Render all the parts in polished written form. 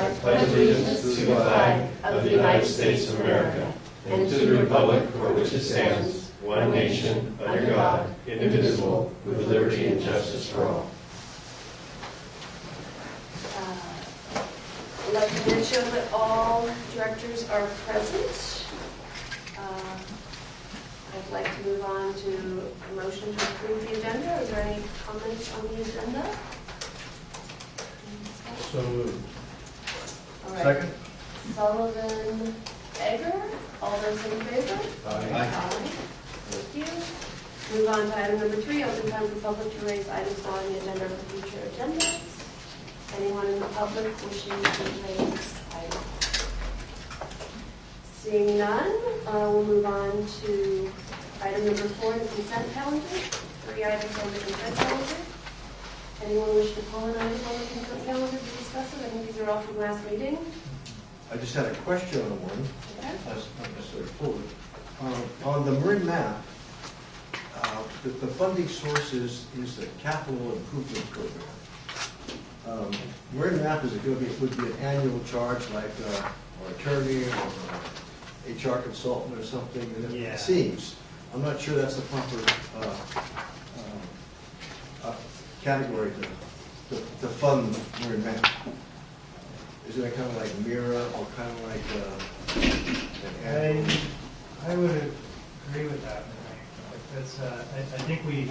I pledge allegiance to the flag of the United States of America and to the republic for which it stands, one nation, under God, indivisible, with liberty and justice for all. I'd like to mention that all directors are present. I'd like to move on to a motion to approve the agenda. Is there any comments on the agenda? So moved. All right. Second? Sullivan, Egger, all those in favor? Aye. Thank you. Move on to item number 3, open time for public to raise items on the agenda for future agendas. Anyone in the public wishing to raise items? Seeing none, we'll move on to item number 4, the consent calendar. 3 items on the consent calendar. Anyone wish to call an item on the consent calendar to discuss it? I think these are all from last meeting. I just had a question on one. Okay. That's not necessarily forward. On the Marin map, the funding source is the capital improvement program. Marin map is would be an annual charge like or attorney or HR consultant or something. And Yeah. It seems. I'm not sure that's the proper category to fund Marin map. Isn't it kind of like Mira or kind of like an annual? I would agree with that. That's, I think we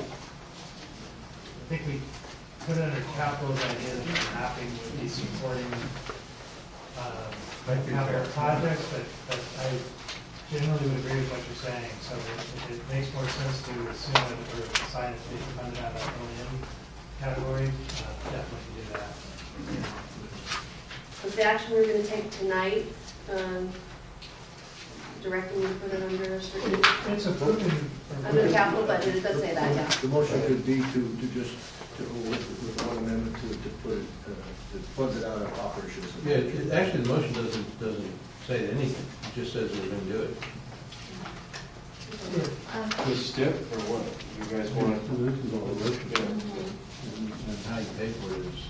put it under capital's idea that the mapping would be supporting capital projects, but I generally would agree with what you're saying. So it makes more sense to assume that we're deciding to be funded out of O&M category. Definitely do that. Was the action we're going to take tonight directing you to put it under a certain, It's approved under the capital budget? It does say that, yeah. The motion could be to just, with one amendment to put it, to fund it out of operations. Yeah, actually, the motion doesn't say anything. It just says we're going to do it. The step or what? You guys want to? This is all the motion. And how you pay for it is.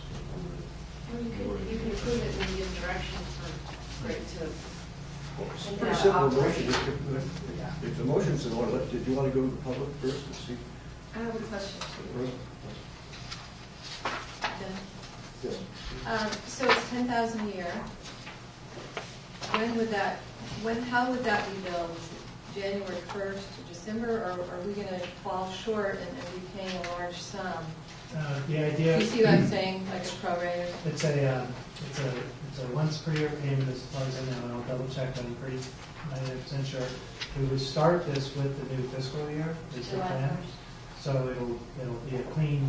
Well, you can approve it and give direction for it to. It's a pretty simple motion. If the motion's in order, do you want to go to the public first and see? I have a question too. Yes. So it's 10,000 a year. How would that be billed? January 1st to December, or are we going to fall short and be paying a large sum? The idea. You see what I'm saying, like a prorated? It's a once per year payment as far as I know, and I'll double check, but I'm pretty 99% sure. We would start this with the new fiscal year, is the July plan. 1st. So it'll be a clean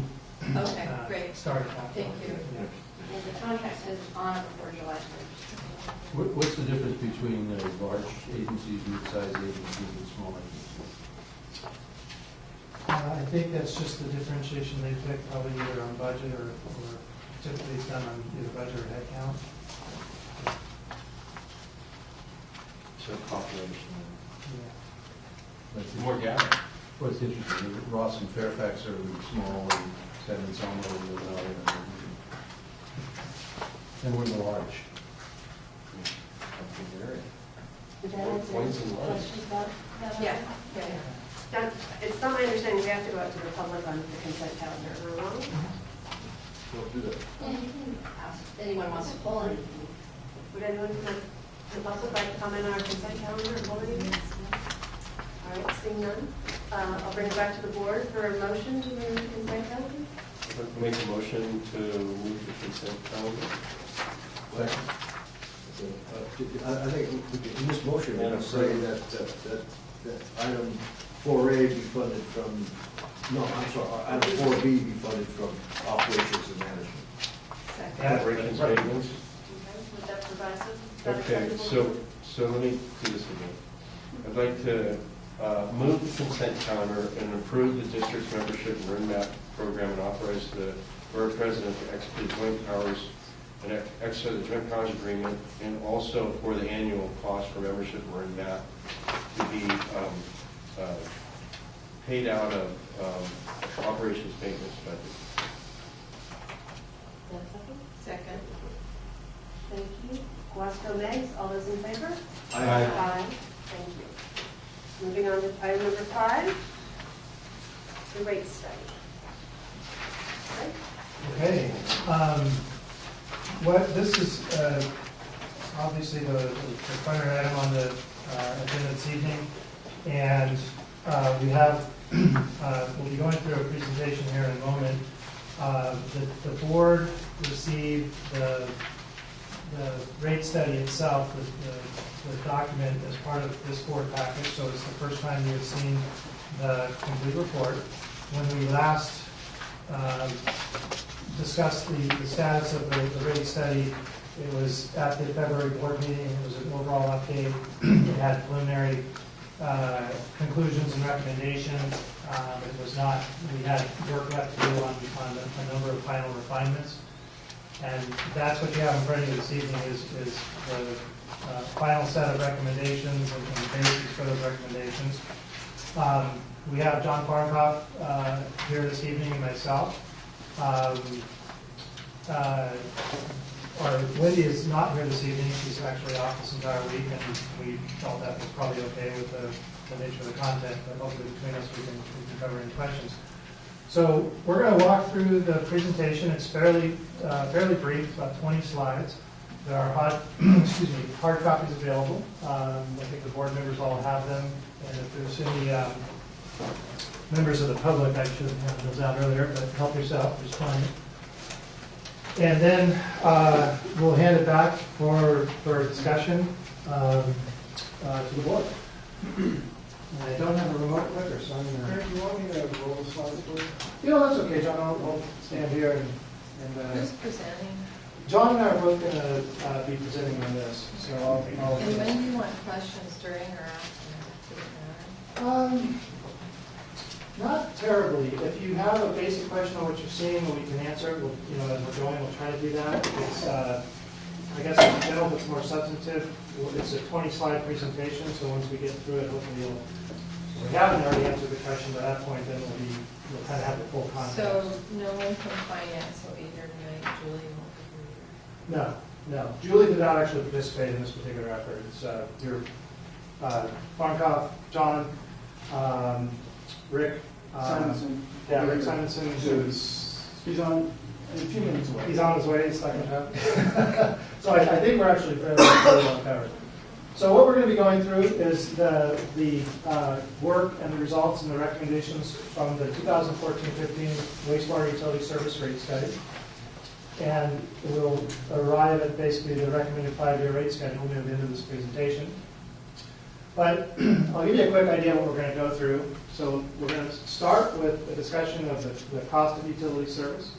Okay, great. start. Thank you. Yeah. And the contract says on before July 1st. What's the difference between large agencies, mid-sized agencies, and small agencies? I think that's just the differentiation they pick, probably either on budget or typically it's done on either budget or head count. So population. Yeah. More gap. What's interesting, Ross and Fairfax are small, and San Anselmo are another. And we're the large. Did that More answer points your and lines. questions about that? Yeah. It's not my understanding we have to go out to the public on the consent calendar. Am I wrong? Don't do that. If anyone wants to pull it. Would anyone from the public like to comment on our consent calendar and vote on it? All right, seeing none. I'll bring it back to the board for a motion to move the consent calendar. Make a motion to move the consent calendar. I think in this motion, we're going to say that item 4A be funded from, no, I'm sorry, item 4B be funded from operations and management. Second. Operations maintenance. Okay, with that proviso. Is that Okay, acceptable? so let me do this again. I'd like to move the consent calendar and approve the district's membership in Marin map program and authorize the borough president to execute joint powers and exercise the joint powers agreement, and also for the annual cost for membership in Marin map to be paid out of operations maintenance budget. Is that acceptable? Second. Thank you. Wasco, Meggs. All those in favor? Aye. Aye. Thank you. Moving on to item number 5, the rate study. Okay. Okay. What this is obviously the primary item on the agenda this evening, and we have we'll be going through a presentation here in a moment. The board received the rate study itself, the document, as part of this board package, so it's the first time you have seen the complete report. When we last discussed the status of the rate study, it was at the February board meeting. It was an overall update. It had preliminary conclusions and recommendations. It was not, we had work left to do on a number of final refinements. And that's what you have in front of you this evening is the final set of recommendations and the basis for those recommendations. We have John Farnkoff here this evening and myself. Wendy is not here this evening. She's actually off this entire week, and we felt that was probably okay with the nature of the content, but hopefully between us we can cover any questions. So we're going to walk through the presentation. It's fairly brief, about 20 slides. There are hard copies available. I think the board members all have them, and if there's any members of the public, I should have had those out earlier, but help yourself, there's plenty. And then we'll hand it back for discussion to the board. And I don't have a remote clicker, so I'm going to... Do you want me to roll the slides for you? That's okay, John. I'll stand here and Who's presenting? John and I are both going to be presenting on this. So I'll And when do you want questions, during or after? Does it matter? Not terribly. If you have a basic question on what you're seeing, we can answer it. As we're going, we'll try to do that. It's, I guess in general, if it's more substantive, it's a 20-slide presentation, so once we get through it, hopefully if we haven't already answered the question by that point, then we'll kind of have the full context. So no one from finance will be here tonight. Julie won't be here. No. Julie did not actually participate in this particular effort. It's your Farnkoff, John, Rick Simonson. Yeah, Rick Simonson, He's on a few minutes away. he's on his way, he's stuck in traffic. So I think we're actually fairly well covered. So what we're going to be going through is the work and the results and the recommendations from the 2014-15 wastewater utility service rate study. And we'll arrive at basically the recommended 5-year rate schedule near the end of this presentation. But I'll give you a quick idea of what we're going to go through. So we're going to start with a discussion of the cost of utility service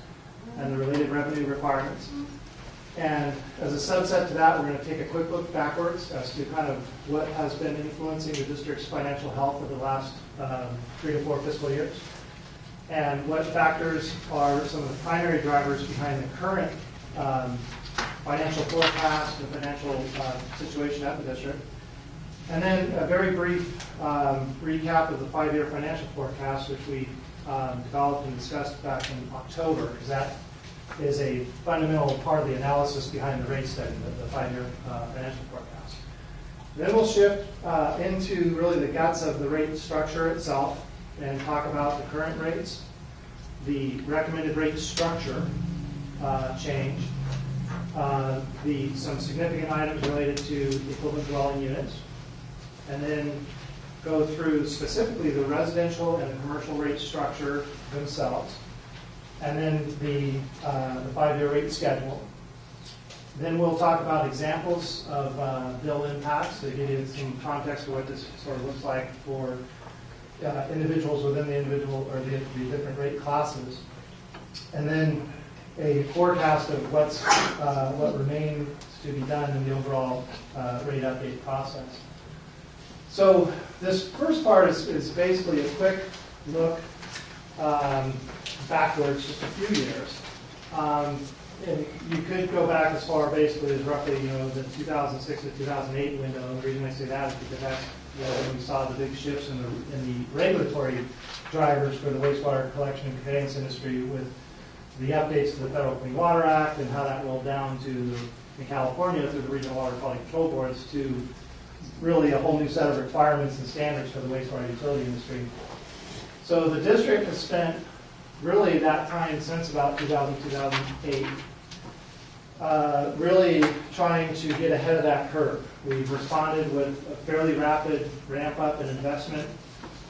and the related revenue requirements. And as a subset to that, we're going to take a quick look backwards as to kind of what has been influencing the district's financial health over the last 3 to 4 fiscal years, and what factors are some of the primary drivers behind the current financial forecast and financial situation at the district. And then a very brief recap of the 5-year financial forecast, which we developed and discussed back in October, because that is a fundamental part of the analysis behind the rate study, the 5-year financial forecast. Then we'll shift into really the guts of the rate structure itself and talk about the current rates, the recommended rate structure change, some significant items related to equivalent dwelling units, and then go through specifically the residential and the commercial rate structure themselves, and then the 5-year rate schedule. Then we'll talk about examples of bill impacts to give you some context of what this sort of looks like for individuals within the individual or the different rate classes. And then a forecast of what remains to be done in the overall rate update process. So this first part is basically a quick look backwards just a few years. And you could go back as far basically as roughly the 2006 to 2008 window. The reason I say that is because that's when we saw the big shifts in the regulatory drivers for the wastewater collection and conveyance industry with the updates to the Federal Clean Water Act and how that rolled down to in California through the Regional Water Quality Control Boards to really a whole new set of requirements and standards for the wastewater utility industry. So the district has spent really that time since about 2000, 2008, really trying to get ahead of that curve. We've responded with a fairly rapid ramp up in investment,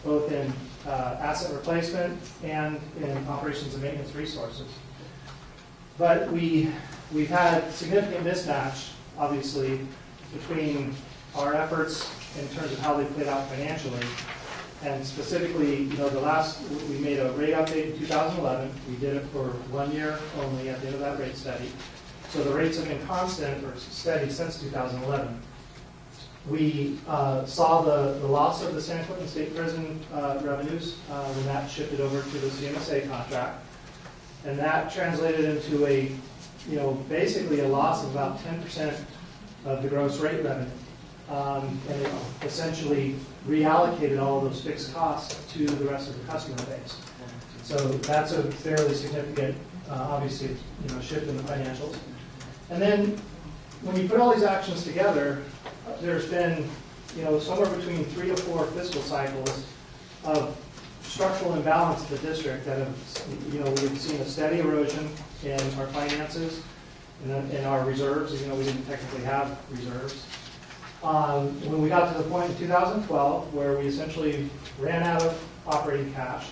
both in asset replacement and in operations and maintenance resources. But we've had significant mismatch, obviously, between our efforts in terms of how they played out financially. And specifically, we made a rate update in 2011. We did it for 1 year only at the end of that rate study. So the rates have been constant or steady since 2011. We saw the loss of the San Quentin State Prison revenues when that shifted over to the CMSA contract. And that translated into basically a loss of about 10% of the gross rate revenue. And it essentially reallocated all of those fixed costs to the rest of the customer base. So that's a fairly significant, obviously, shift in the financials. And then when you put all these actions together, there's been, somewhere between 3 to 4 fiscal cycles of structural imbalance in the district that have, we've seen a steady erosion in our finances, in our reserves, even though we didn't technically have reserves. When we got to the point in 2012 where we essentially ran out of operating cash,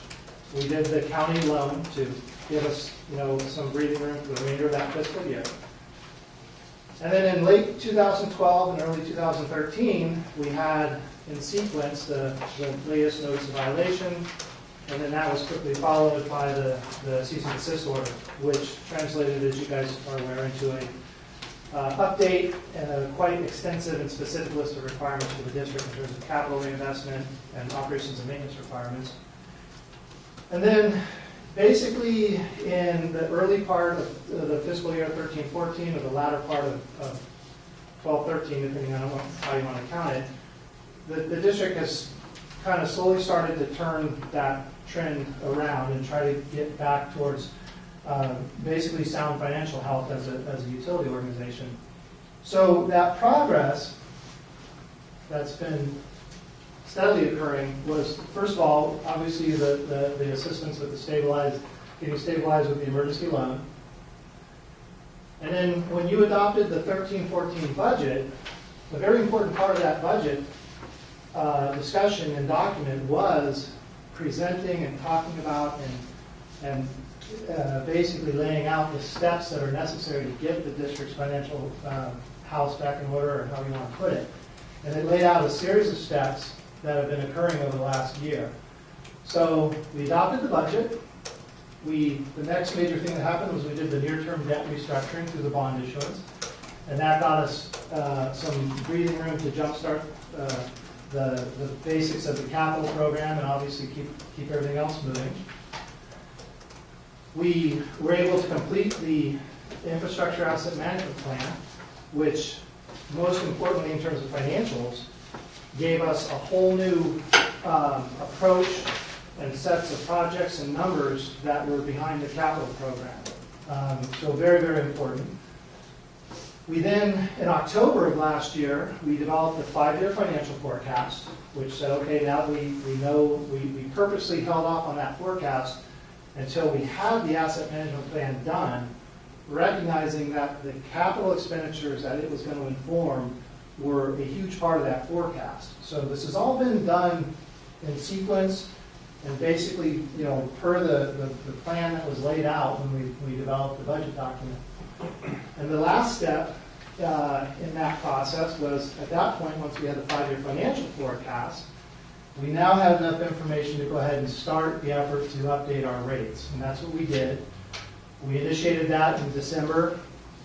we did the county loan to give us, some breathing room for the remainder of that fiscal year. And then in late 2012 and early 2013, we had in sequence the latest notice of violation, and then that was quickly followed by the cease and desist order, which translated, as you guys are aware, into a update and a quite extensive and specific list of requirements for the district in terms of capital reinvestment and operations and maintenance requirements. And then basically in the early part of the fiscal year 13-14 or the latter part of 12-13, depending on how you want to count it, the district has kind of slowly started to turn that trend around and try to get back towards basically sound financial health as a utility organization. So that progress that's been steadily occurring was, first of all, obviously the assistance with getting stabilized with the emergency loan. And then when you adopted the 13-14 budget, a very important part of that budget discussion and document was presenting and talking about and basically laying out the steps that are necessary to get the district's financial house back in order, or however you want to put it. And it laid out a series of steps that have been occurring over the last year. So we adopted the budget. The next major thing that happened was we did the near-term debt restructuring through the bond issuance. And that got us some breathing room to jumpstart the basics of the capital program and obviously keep everything else moving. We were able to complete the infrastructure asset management plan, which most importantly in terms of financials, gave us a whole new approach and sets of projects and numbers that were behind the capital program. So very, very important. We then, in October of last year, we developed a 5-year financial forecast, which said, okay, now we know, we purposely held off on that forecast until we had the asset management plan done, recognizing that the capital expenditures that it was going to inform were a huge part of that forecast. So this has all been done in sequence and basically, per the plan that was laid out when we developed the budget document. And the last step in that process was, at that point, once we had the 5-year financial forecast, we now had enough information to go ahead and start the effort to update our rates. And that's what we did. We initiated that in December.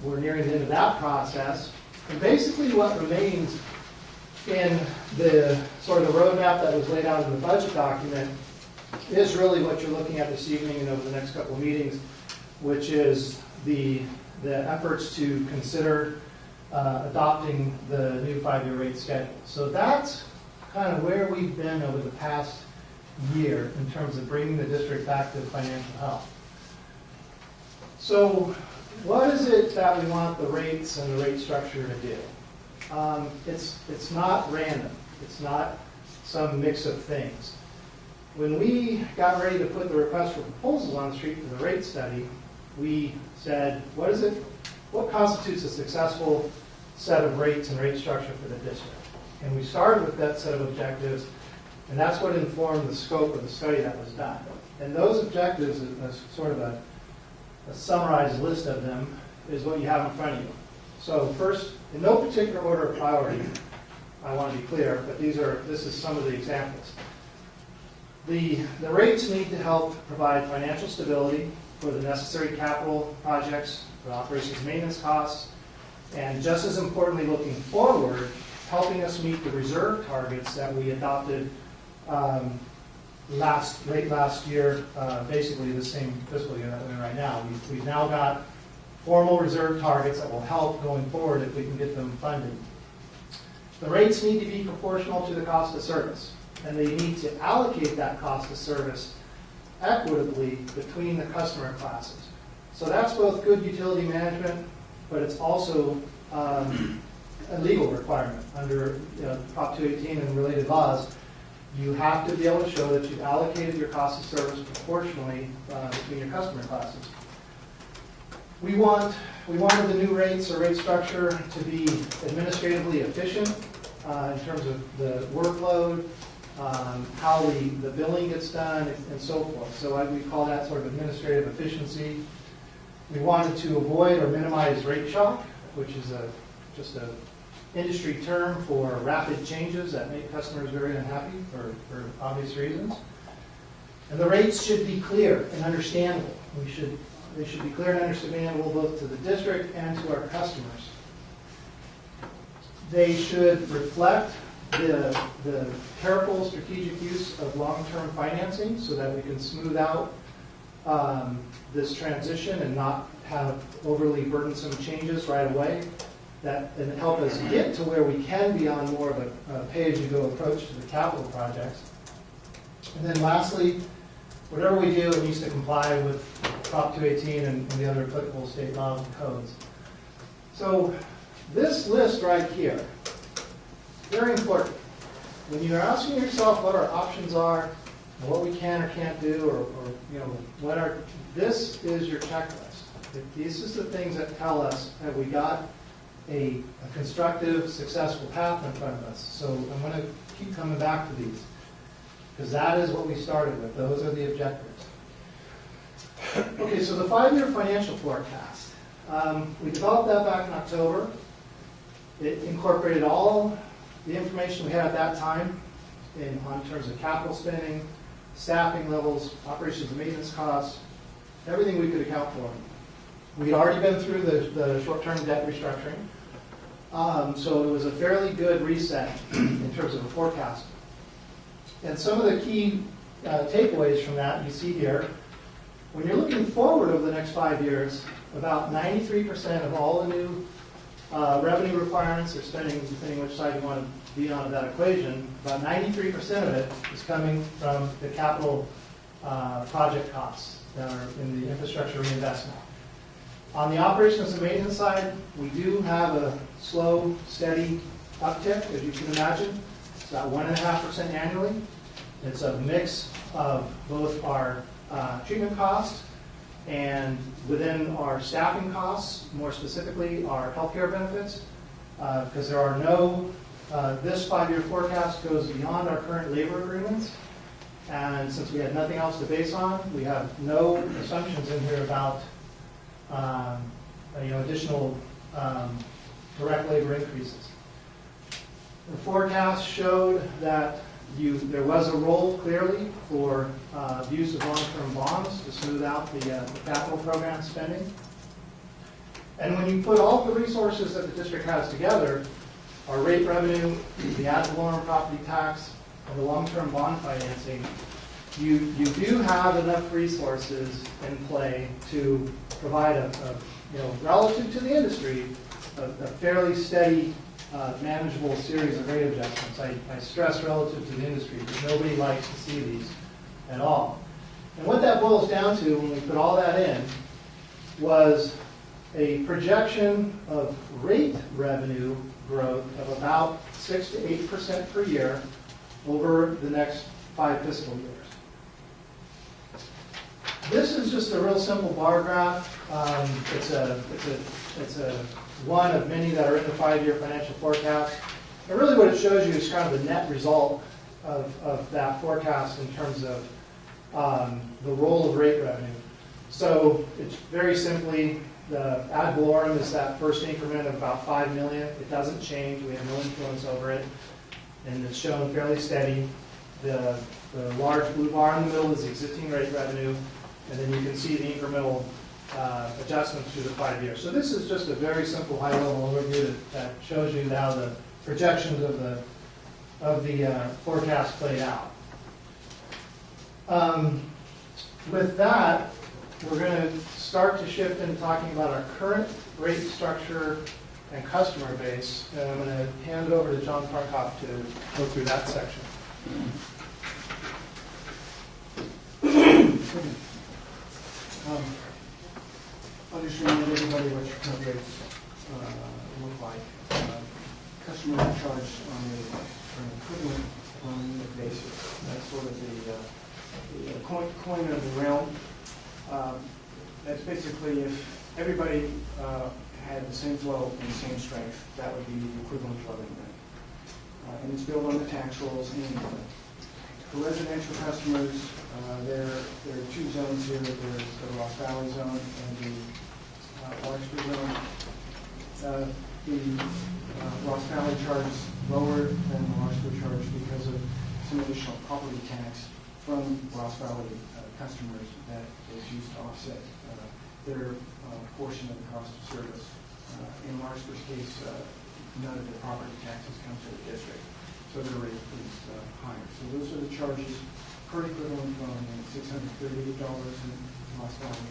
We're nearing the end of that process. And basically what remains in the sort of the roadmap that was laid out in the budget document is really what you're looking at this evening and over the next couple of meetings, which is the efforts to consider adopting the new 5-year rate schedule. So that's kind of where we've been over the past year in terms of bringing the district back to financial health. So what is it that we want the rates and the rate structure to do. It's not random. It's not some mix of things. When we got ready to put the request for proposals on the street for the rate study, we said, what constitutes a successful set of rates and rate structure for the district? And we started with that set of objectives, and that's what informed the scope of the study that was done. And those objectives, as sort of a summarized list of them, is what you have in front of you. So first, in no particular order of priority, I want to be clear, but this is some of the examples. The rates need to help provide financial stability for the necessary capital projects, for operations and maintenance costs, and just as importantly, looking forward, helping us meet the reserve targets that we adopted late last year, basically the same fiscal year that we're in right now. We've now got formal reserve targets that will help going forward if we can get them funded. The rates need to be proportional to the cost of service, and they need to allocate that cost of service equitably between the customer classes. So that's both good utility management, but it's also a legal requirement under Prop 218 and related laws. You have to be able to show that you've allocated your cost of service proportionally between your customer classes. We wanted the new rates or rate structure to be administratively efficient in terms of the workload, how the billing gets done, and so forth. So we call that sort of administrative efficiency. We wanted to avoid or minimize rate shock, which is just an industry term for rapid changes that make customers very unhappy for obvious reasons. And the rates should be clear and understandable. They should be clear and understandable both to the district and to our customers. They should reflect the careful strategic use of long-term financing so that we can smooth out this transition and not have overly burdensome changes right away and help us get to where we can be on more of a pay-as-you-go approach to the capital projects. And then lastly, whatever we do, it needs to comply with Prop 218 and the other applicable state laws and codes. So this list right here, very important. When you're asking yourself what our options are, and what we can or can't do, or this is your checklist. These are the things that tell us have we got a constructive, successful path in front of us. So I'm going to keep coming back to these, because that is what we started with. Those are the objectives. Okay, so the 5-year financial forecast. We developed that back in October. It incorporated all the information we had at that time in terms of capital spending, staffing levels, operations and maintenance costs, everything we could account for. We'd already been through the short-term debt restructuring, so it was a fairly good reset in terms of a forecast. And some of the key takeaways from that you see here. When you're looking forward over the next 5 years, about 93% of all the new revenue requirements or spending, depending which side you want to be on of that equation, about 93% of it is coming from the capital project costs that are in the infrastructure reinvestment. On the operations and maintenance side, we do have a slow, steady uptick, as you can imagine. It's about 1.5% annually. It's a mix of both our treatment costs and within our staffing costs, more specifically our healthcare benefits, because there are no, this 5-year forecast goes beyond our current labor agreements, and since we had nothing else to base on, we have no assumptions in here about additional direct labor increases. The forecast showed that there was a role clearly for the use of long-term bonds to smooth out the capital program spending. And when you put all the resources that the district has together, our rate revenue, the ad valorem property tax, and the long-term bond financing, you do have enough resources in play to provide relative to the industry, a fairly steady, manageable series of rate adjustments. I stress relative to the industry because nobody likes to see these at all. And what that boils down to when we put all that in was a projection of rate revenue growth of about 6 to 8% per year over the next 5 fiscal years. This is just a real simple bar graph. It's a one of many that are in the 5-year financial forecast. And really what it shows you is kind of the net result of that forecast in terms of the role of rate revenue. So it's very simply, the ad valorem is that first increment of about $5 million. It doesn't change. We have no influence over it. And it's shown fairly steady. The large blue bar in the middle is the existing rate revenue. And then you can see the incremental adjustments through the 5 years. So this is just a very simple high-level overview that shows you how the projections of the forecast played out. With that, we're going to start to shift into talking about our current rate structure and customer base. And I'm going to hand it over to John Farkoff to go through that section. I'll just remind everybody what your current rates look like. Customers are charged on an equivalent unit basis. That's sort of the coin of the realm. That's basically if everybody had the same flow and the same strength, that would be the equivalent dwelling rate. And it's built on the tax rolls annually. For residential customers, there are 2 zones here. There's the Ross Valley zone and the Larkspur zone. The Ross Valley charge is lower than the Larkspur charge because of some additional property tax from Ross Valley customers that is used to offset their portion of the cost of service. In Larkspur's case, none of the property taxes come to the district, so their rate is higher. So those are the charges per equivalent dwelling unit, $638 in Ross Valley,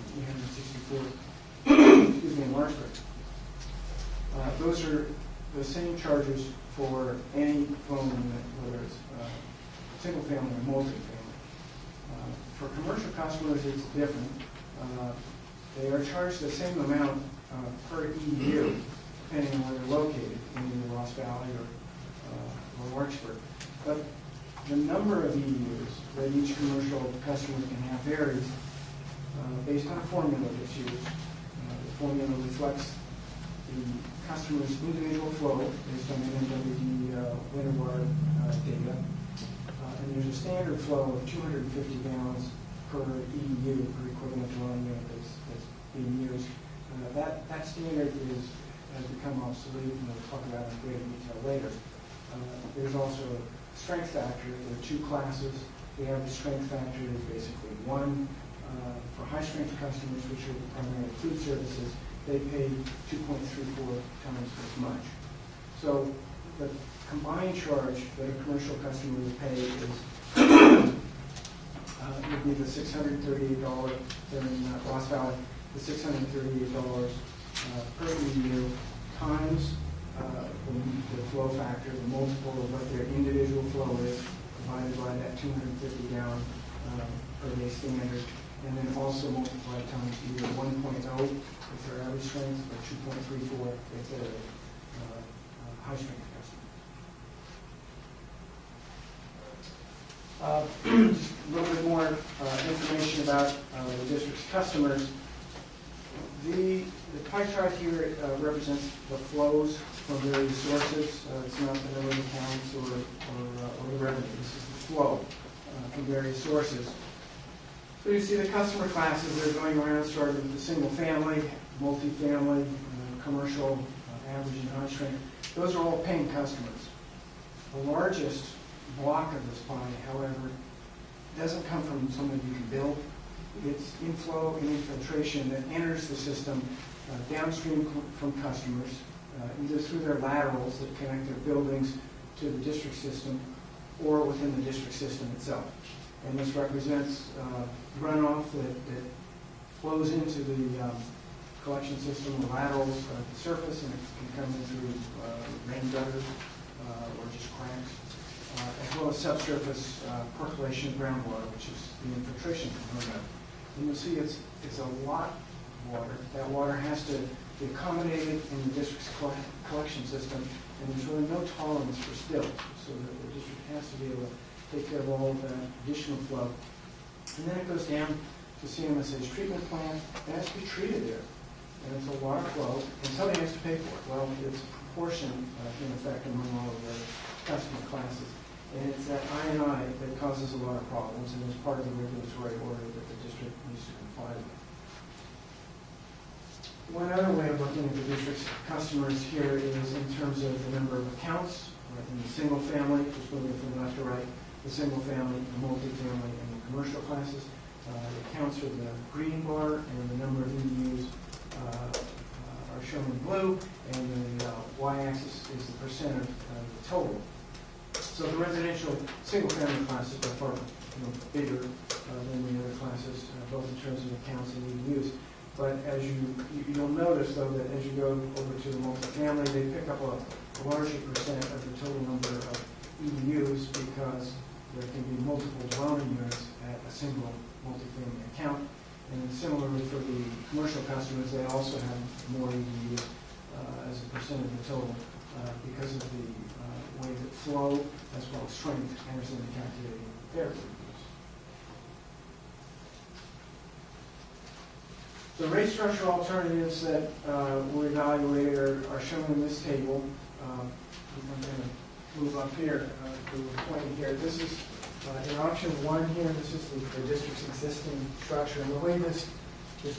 $864 excuse me, in Larkspur. Those are the same charges for any dwelling unit, whether it's single family or multi-family. For commercial customers, it's different. They are charged the same amount per EU, depending on where they're located, in either Ross Valley or Larkspur. But the number of EUs that each commercial customer can have varies based on a formula that's used. The formula reflects the customer's individual flow based on the NWD winter data. And there's a standard flow of 250 gallons per EU, per equivalent dwelling unit that's being used. That standard has become obsolete, and we'll talk about it in greater detail later. There's also a strength factor. There are 2 classes. The average strength factor is basically 1. For high-strength customers, which are primarily food services, they pay 2.34 times as much. So the combined charge that a commercial customer would pay is would be the $638 in Ross Valley, the $638 per EU times the flow factor, the multiple of what their individual flow is, divided by that 250 gallon per day standard, and then also multiply times either 1.0 if they're average strength or 2.34 if they're high strength customer. Just a little bit more information about the district's customers. The pie chart here represents the flows from various sources. It's not the number of accounts or the revenue. This is the flow from various sources. So you see the customer classes that are going around, starting with the single family, multifamily, commercial, average and high strength. Those are all paying customers. The largest block of this pie, however, doesn't come from somebody you can build. It's inflow and infiltration that enters the system downstream from customers, either through their laterals that connect their buildings to the district system or within the district system itself. And this represents runoff that flows into the collection system, the laterals at the surface, and it can come in through rain gutters or just cracks, as well as subsurface percolation of groundwater, which is the infiltration component. And you'll see it's a lot of water. That water has to be accommodated in the district's collection system, and there's really no tolerance for spills, so the district has to be able to take care of all of that additional flow. And then it goes down to CMSA's treatment plant. It has to be treated there, and it's a water flow, and somebody has to pay for it. Well, it's a proportion, in effect, among all of the customer classes. And it's that I&I that causes a lot of problems, and is part of the regulatory order that the district needs to comply with. One other way of looking at the district's customers here is in terms of the number of accounts in the single family, just moving from left to right, the single family, the multifamily, and the commercial classes. The accounts are the green bar, and the number of EDUs are shown in blue, and the y-axis is the percent of the total. So the residential single-family classes are far bigger than the other classes, both in terms of accounts and EDUs. But as you'll notice, though, that as you go over to the multifamily, they pick up a larger percent of the total number of EDUs because there can be multiple dwelling units at a single multifamily account. And then similarly for the commercial customers, they also have more EDUs as a percent of the total because of the way that flow as well as strength enters into calculating their EDUs. The rate structure alternatives that were evaluated are shown in this table. I'm going to move up here to the point here. This is in option 1 here. This is the district's existing structure. And the way this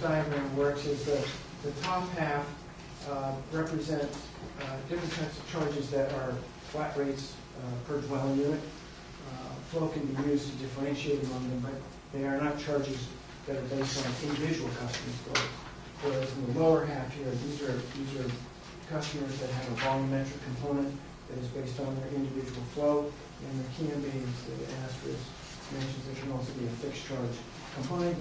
diagram works is that the top half represents different types of charges that are flat rates per dwelling unit. Flow can be used to differentiate among them, but they are not charges that are based on individual customers' flow. Whereas in the lower half here, these are customers that have a volumetric component that is based on their individual flow, and there can be, as the asterisk mentions, there can also be a fixed charge component.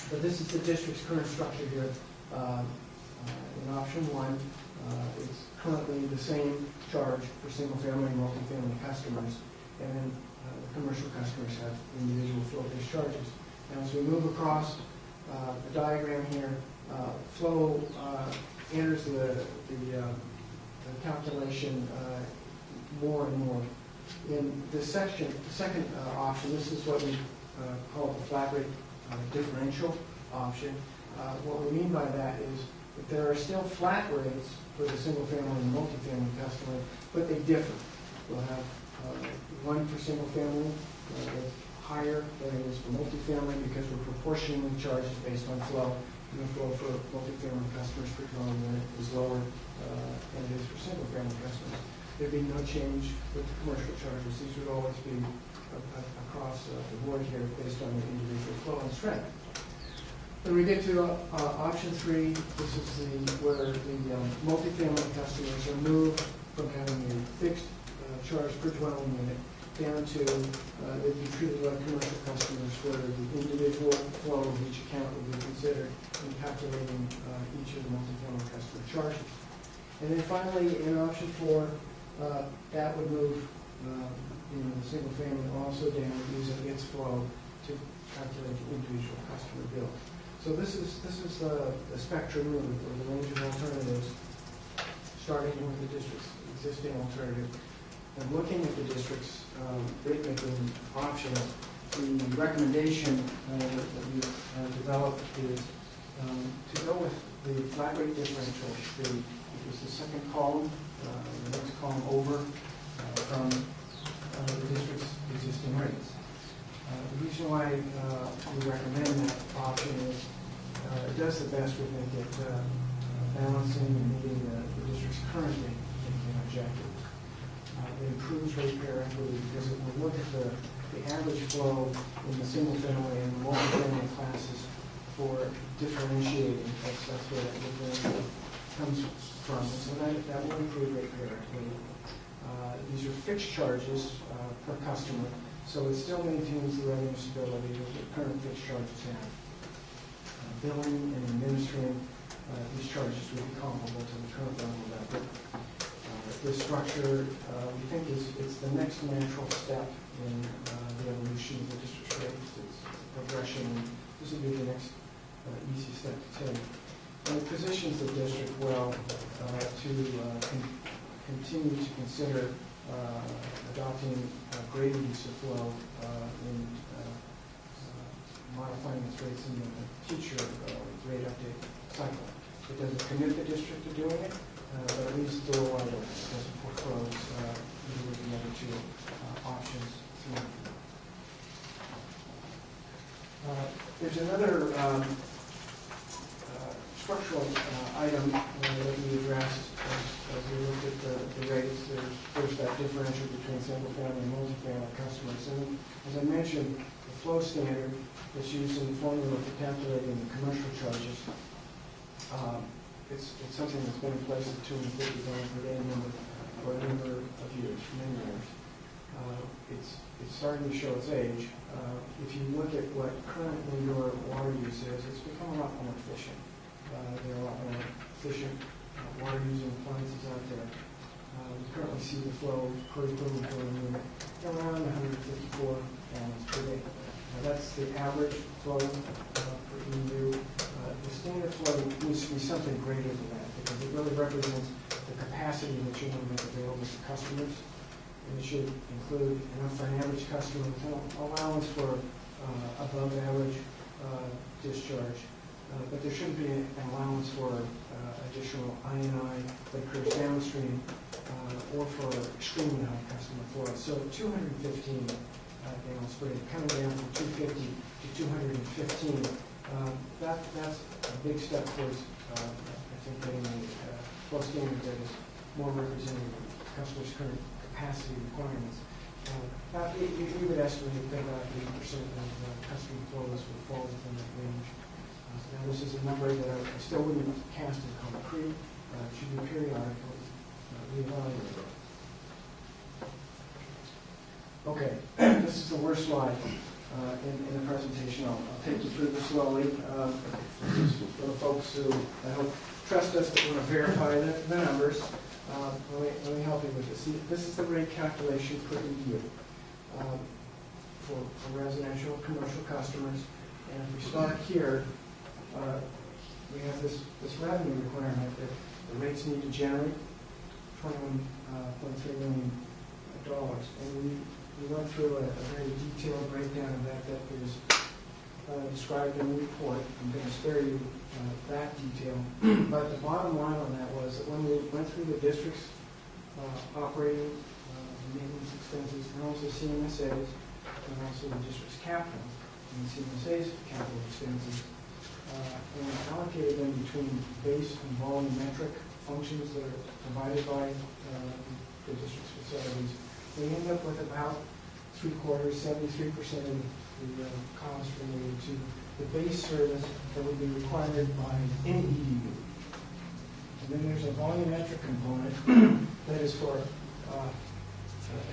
But this is the district's current structure here. In option 1, it's currently the same charge for single-family and multifamily customers, and then the commercial customers have individual flow-based charges. Now, as we move across the diagram here, flow enters the calculation more and more. In this section, the second option, this is what we call the flat rate differential option. What we mean by that is that there are still flat rates for the single-family and multifamily customer, but they differ. We'll have one for single-family that's higher than it is for multifamily because we're proportionally charges based on flow. And the flow for multifamily customers per dwelling unit is lower than it is for single-family customers. There'd be no change with the commercial charges. These would always be across the board here based on the individual flow and strength. When we get to option 3, this is where the multifamily customers are moved from having a fixed charge per dwelling unit down to they'd be treated like commercial customers where the individual flow of each account would be considered in calculating each of the multifamily customer charges. And then finally, in option 4, that would move the single family also down using its flow to calculate the individual customer bill. So this is the spectrum or the range of alternatives, starting with the district's existing alternative. And looking at the district's rate-making options, the recommendation that we developed is to go with the flat rate differential, which is the second column, the next column over from the district's existing rates. The reason why we recommend that option is it does the best with it balancing and meeting the district's current rate-making objectives. It improves ratepayer equity because it will look at the average flow in the single-family and the multi-family classes for differentiating. That's where that differential comes from. And so that will improve ratepayer equity. These are fixed charges per customer, so it still maintains the revenue stability that the current fixed charges have. Billing and administering these charges will be comparable to the current level of effort. This structure, we think, it's the next natural step in the evolution of the district's rates. It's a progression. This would be the next easy step to take. And it positions the district well to continue to consider adopting greater use of flow in modifying its rates in the future rate update cycle. It doesn't commit the district to doing it, but at least the door wide open. It doesn't foreclose either of the other two options. There's another structural item that we addressed as we looked at the rates. There's first that differential between single-family and multi-family customers. And as I mentioned, the flow standard that's used in the formula for calculating the commercial charges, it's something that's been in place at $250 per day for a number of years, for many years. It's starting to show its age. If you look at what current indoor water use is, it's become a lot more efficient. There are a lot more efficient water-using appliances out there. We currently see the flow per equivalent dwelling unit around 154 gallons per day. That's the average flow per EU. The standard flow needs to be something greater than that because it really represents the capacity that you want to make available to customers. And it should include enough for an average customer with an allowance for above average discharge. But there shouldn't be an allowance for additional I&I that occurs downstream or for extremely high customer flow. So 215 gallons per day, coming down from 250 to 215. That's a big step towards, I think, getting a flow standard that is more representative of customers' current capacity requirements. You would estimate that about 80% of customer flows would fall within that range. Now, this is a number that I still wouldn't cast in concrete. It should be periodically reevaluated. Okay, this is the worst slide in the presentation. I'll take you through this slowly. For the folks who, I hope, trust us that we're going to verify the numbers, let me help you with this. See, this is the rate calculation per EU for residential and commercial customers. And if we start here, we have this revenue requirement that the rates need to generate $21.3 million. And we went through a very detailed breakdown of that is described in the report. I'm going to spare you that detail. But the bottom line on that was that when we went through the district's operating maintenance expenses and also CMSAs and also the district's capital and CMSA's capital expenses, and allocated them between base and volumetric functions that are provided by the district's facilities, we end up with about 3/4, 73% of the cost related to the base service that would be required by any EDU. And then there's a volumetric component that is for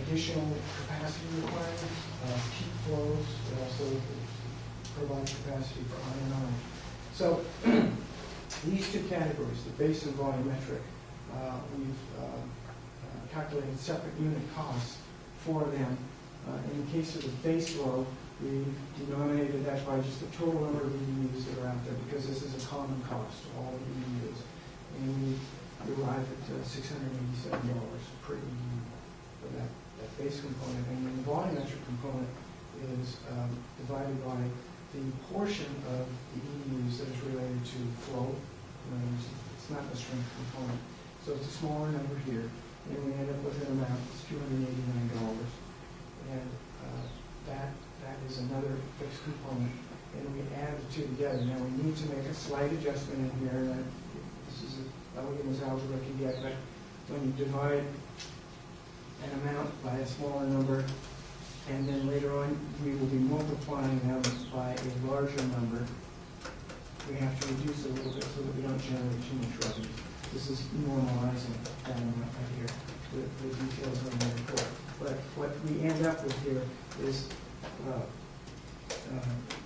additional capacity requirements, peak flows, that also provide capacity for I&I. So these two categories, the base and volumetric, we've calculated separate unit costs for them. In the case of the base flow, we denominated that by just the total number of EUs that are out there because this is a common cost to all of the EUs. And we arrived at $687 per EU for that base component. And then the volumetric component is divided by the portion of the EUs that is related to flow. It's not a strength component. So it's a smaller number here. And we end up with an amount that's $289. And that is another fixed component. And we add the two together. Now we need to make a slight adjustment in here. This is as elegant as algebra can get, but when you divide an amount by a smaller number, and then later on we will be multiplying them by a larger number, we have to reduce it a little bit so that we don't generate too much revenue. This is normalizing that amount right here. The details on the report. But what we end up with here is,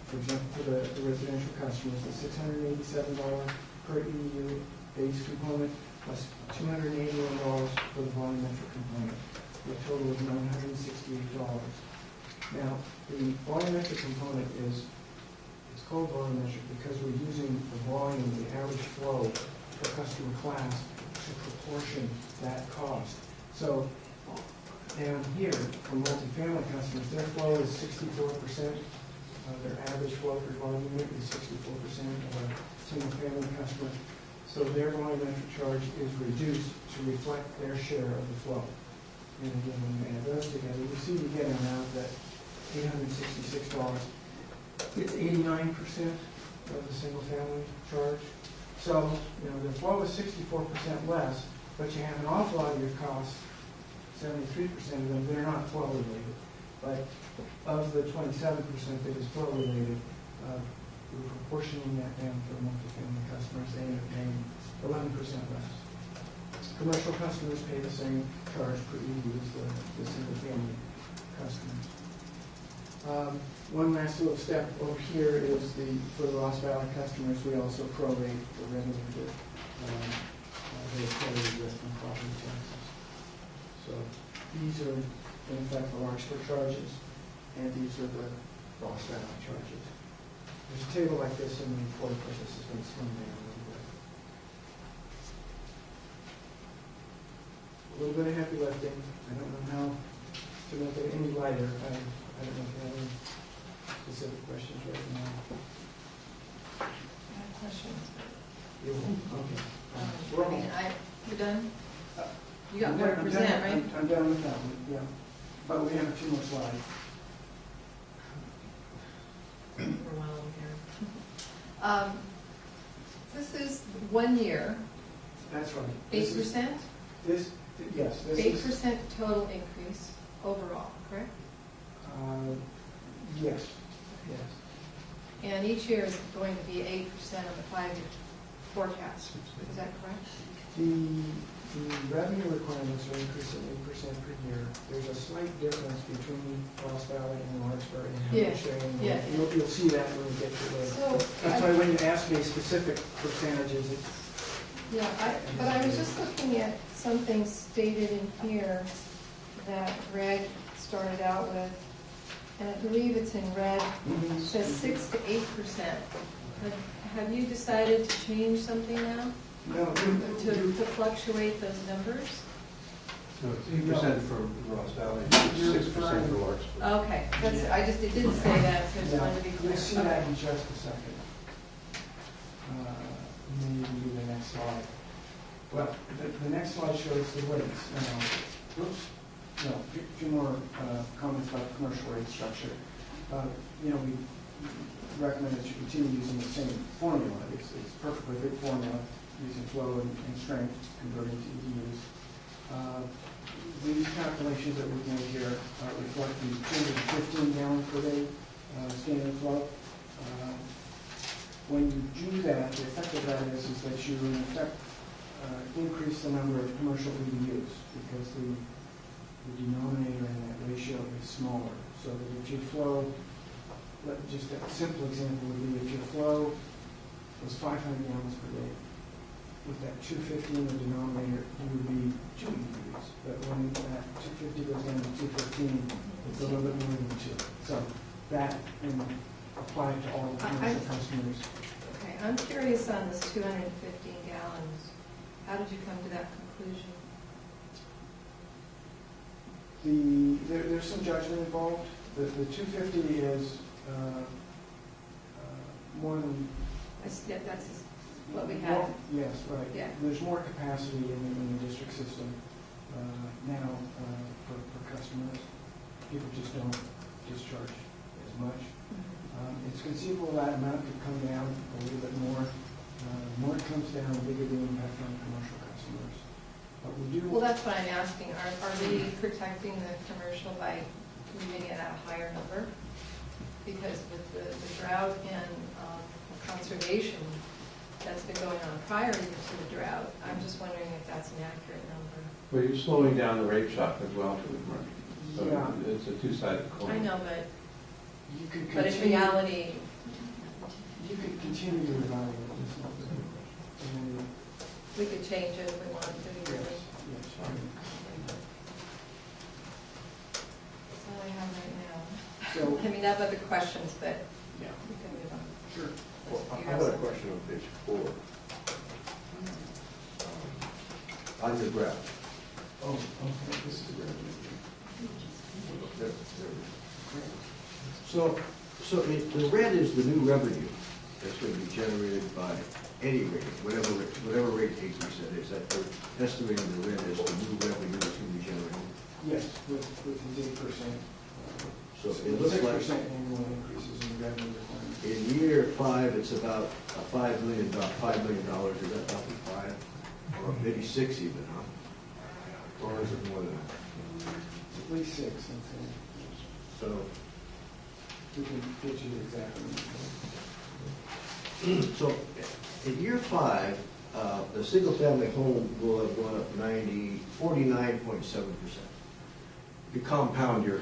for example, for the residential customers, the $687 per EU base component plus $281 for the volumetric component. The total is $968. Now, the volumetric component is It's called volumetric because we're using the volume, the average flow per customer class to proportion that cost. So down here, for multifamily customers, their flow is 64%. Their average flow per volume unit is 64% of a single-family customer. So their volumetric charge is reduced to reflect their share of the flow. And again, when you add those together, you see you get an amount that $866. It's 89% of the single-family charge. So, the flow is 64% less, but you have an awful lot of your costs, 73% of them, they're not flow related. But of the 27% that is flow related, we're proportioning that down for multifamily customers. They end up paying 11% less. Commercial customers pay the same charge per EU as the single-family customers. One last little step over here is for the Ross Valley customers, we also prorate the revenue that they pay with from property taxes. So these are, in effect, the Larkspur charges, and these are the Ross Valley charges. There's a table like this in the report, but this has been slimmed down a little bit. A little bit of heavy lifting. I don't know how to make it any lighter. I don't know if you have any specific questions right now. I have questions. You will? Okay. I mean, you're done? You got more to present, right? I'm done with that one, yeah. But we have a few more slides. For a while here. This is 1 year, That's right. 8%? Yes. 8% total increase overall, correct? Yes. And each year is going to be 8% of the 5-year forecast. Is that correct? The revenue requirements are increasing 8% per year. There's a slight difference between Ross Valley and Larkspur in how they're sharing. Yeah. You'll see that when we get to the. So, that's why when you ask me specific percentages, but I was just looking at something stated in here that Greg started out with, and I believe it's in red. It says 6 to 8%. Have you decided to change something now? No, To fluctuate those numbers? No, it's 8% for Ross Valley, 6% for Larkspur. Okay, it didn't say that, so I just wanted to be clear. You'll see that in just a second. Maybe you can do the next slide. Well, the next slide shows the rates. A few more comments about the commercial rate structure. We recommend that you continue using the same formula. It's perfectly good formula, using flow and strength, converting to EUs. These calculations that we've made here reflect the 215 gallon per day standard flow. When you do that, the effect of that is that you, in effect, increase the number of commercial EUs because the denominator in that ratio is smaller. So that if your flow, just a simple example would be if your flow was 500 gallons per day, with that 250 in the denominator, it would be 2 EUs. But when that 250 goes down to 215, it's a little bit more than 2. So that applied to all the commercial customers. Okay, I'm curious on this 215 gallons. How did you come to that conclusion? There's some judgment involved. The 250 is more than... That's what we have. Yes, right. Yeah. There's more capacity in the district system now for customers. People just don't discharge as much. It's conceivable that amount could come down a little bit more. The more it comes down, the bigger the impact on commercial customers. But we do. Well, that's what I'm asking. Are we protecting the commercial by leaving it at a higher number? Because with the drought and conservation that's been going on prior to the drought, I'm just wondering if that's an accurate number. Well, you're slowing down the rate shock as well to the commercial. So Yeah. it's a two-sided coin. I know, but You could in continue, reality, you could continue to evaluate this number. And then, we could change it if we wanted to, really. yes. That's all I have right now. So, I mean, I have other questions, but yeah. we can move on. Sure. Well, I have a question on page 4. On your graph. Oh, okay, this is the revenue. There it is. So the red is the new revenue that's going to be generated by any rate, whatever rate increase that is. That we're estimating the red is the new revenue that's going to be generated. Yes, with these 8%. So it looks like 6% annual increases in revenue requirement. in year 5, it's about a $5 million. Is that roughly 5? Or maybe 6 even, huh? Or is it more than that? At least 6, I'm saying. So, We can get you the exact number. so in year 5, the single-family home will have gone up 49.7%. If you compound your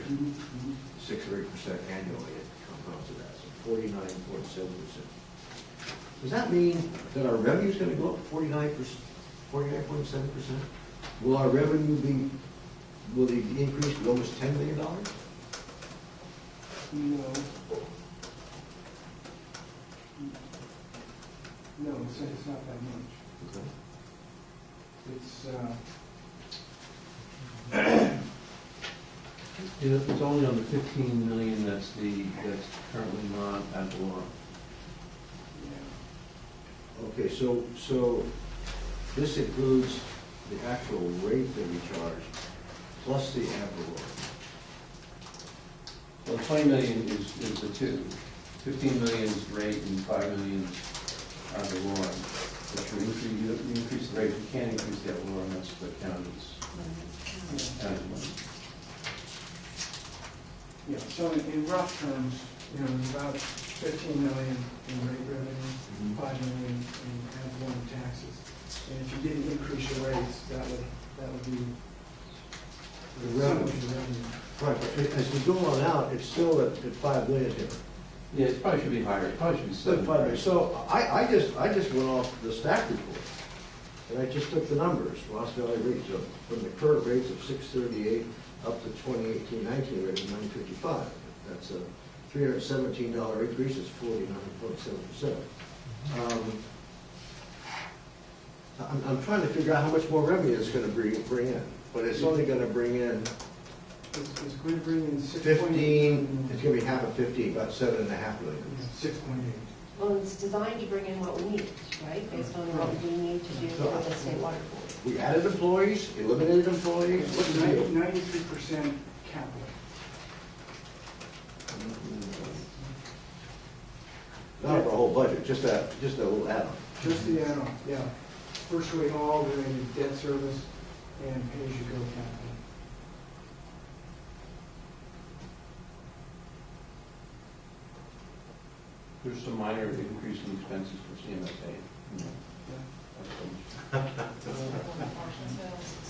6 or 8% annually, it compounds to that, so 49.7%. Does that mean that our revenue is going to go up 49.7%? Will our revenue will the increase be almost $10 million? No. No, it's not that much. Okay. It's, It's only on the 15 million that's currently not ad valorem. yeah. Okay, so this includes the actual rate that we charge plus the ad valorem. Well, 20 million is the two. 15 million is rate and 5 million ad valorem. If you increase the rate, you can't increase the ad valorem, that's the county's money. Yeah, so in rough terms, about 15 million in rate revenue, 5 million in ad valorem taxes. And if you didn't increase your rates, that would be The some revenue. of your revenue. Right, but as we go on out, it's still at 5 million here. Yeah, it probably should be higher, it probably should be Still 7. 5 million. So I just went off the staff report, and I just took the numbers, Lost Valley rates, from the current rates of 638 up to 2018-19 rate of 955. That's a $317 increase, it's 49.7%. I'm trying to figure out how much more revenue it's going to bring in, but it's only going to bring in It's going to bring in 15, it's going to be half of 15, about 7.5 million. 6.8. Well, it's designed to bring in what we need, right, based on what we need to do for the state water board. We added employees, eliminated employees, what's the deal? 93% capital. Not for a whole budget, just a little add-on. Just the add-on, yeah. Virtually all related to debt service and pay-as-you-go capital. There's some minor increase in expenses for CMSA.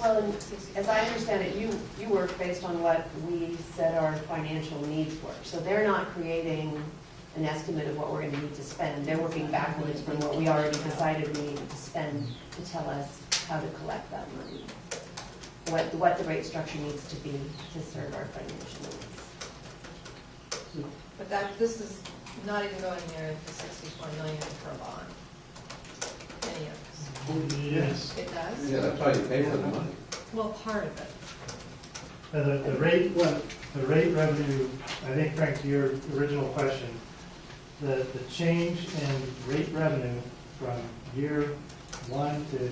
Well, and as I understand it, you work based on what we said our financial needs were. So they're not creating an estimate of what we're going to need to spend. They're working backwards from what we already decided we needed to spend to tell us how to collect that money. What the rate structure needs to be to serve our financial needs. But this is not even going near the 64 million per bond. Any of this. Yes. It does? Yeah, that's why you pay for the money. Well, part of it. The rate revenue, I think, Frank, to your original question, the change in rate revenue from year 1 to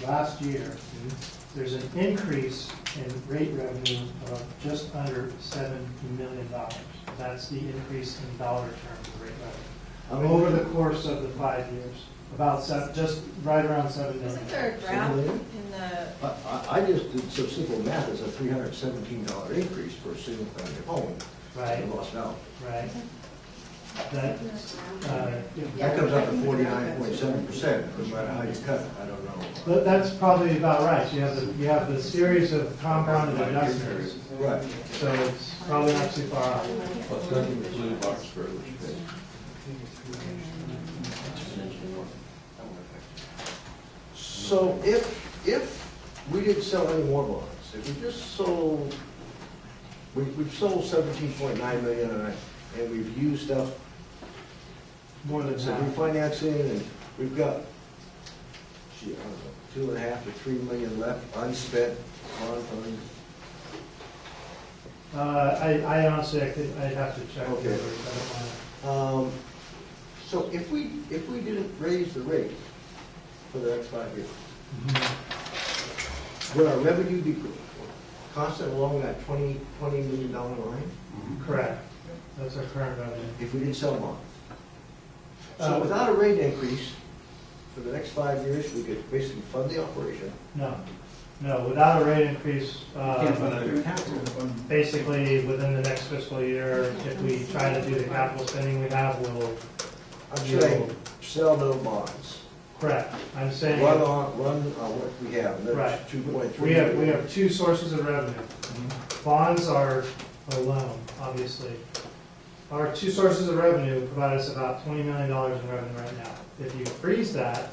last year, there's an increase in rate revenue of just under $7 million. That's the increase in dollar terms of rate revenue. Over the course of the 5 years, just right around $7 million. Isn't there a graph $7 in million? the, I just did some simple math, it's a $317 increase for a single-family home Right, in Lost Valley. right. That, That comes up to 49.7%, no matter how you cut it, I don't know. but that's probably about right. You have the series of compounded adjustments, Right. so it's probably not too far off. Well, it's going to include Boxford, which is So if we didn't sell any more bonds, if we just sold, we've sold 17.9 million and we've used up More than So half. refinancing, and we've got, I don't know, 2.5 to 3 million left unspent bond funds. I honestly, I'd have to check. Okay. the numbers. I don't wanna- So if we didn't raise the rate for the next 5 years, would our revenue be constant along that $20 million line Correct. That's our current revenue. if we didn't sell bonds? So without a rate increase for the next 5 years, we could basically fund the operation. No, without a rate increase, Can't fund under capital. basically within the next fiscal year, if we try to do the capital spending we have, we'll, I'm saying, sell no bonds. correct. I'm saying. Run on what we have, that's Right. 2.3. We have two sources of revenue. Bonds are a loan, obviously. Our two sources of revenue provide us about $20 million in revenue right now. If you freeze that,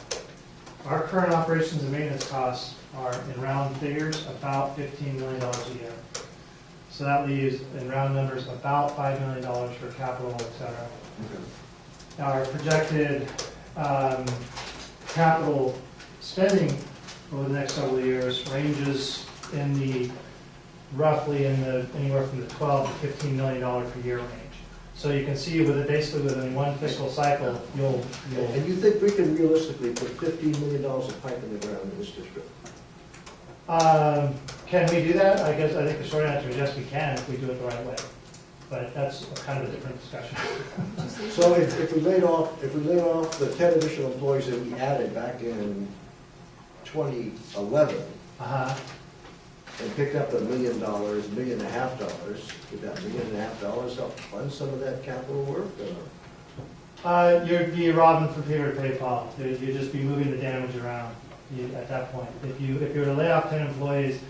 our current operations and maintenance costs are, in round figures, about $15 million a year. So that leaves, in round numbers, about $5 million for capital, et cetera. Our projected capital spending over the next several years ranges in the, roughly in the, anywhere from the $12 to $15 million per year range. So you can see with it, basically within one fiscal cycle, you'll. And you think we can realistically put $15 million of pipe in the ground in this district? Can we do that? I think the short answer is yes, we can if we do it the right way. But that's kind of a different discussion. So if we laid off the 10 additional employees that we added back in 2011 Uh-huh. and picked up $1 million, $1.5 million, would that $1.5 million help fund some of that capital work? Or? You'd be robbing from Peter to pay Paul. You'd just be moving the damage around at that point. If you were to lay off 10 employees,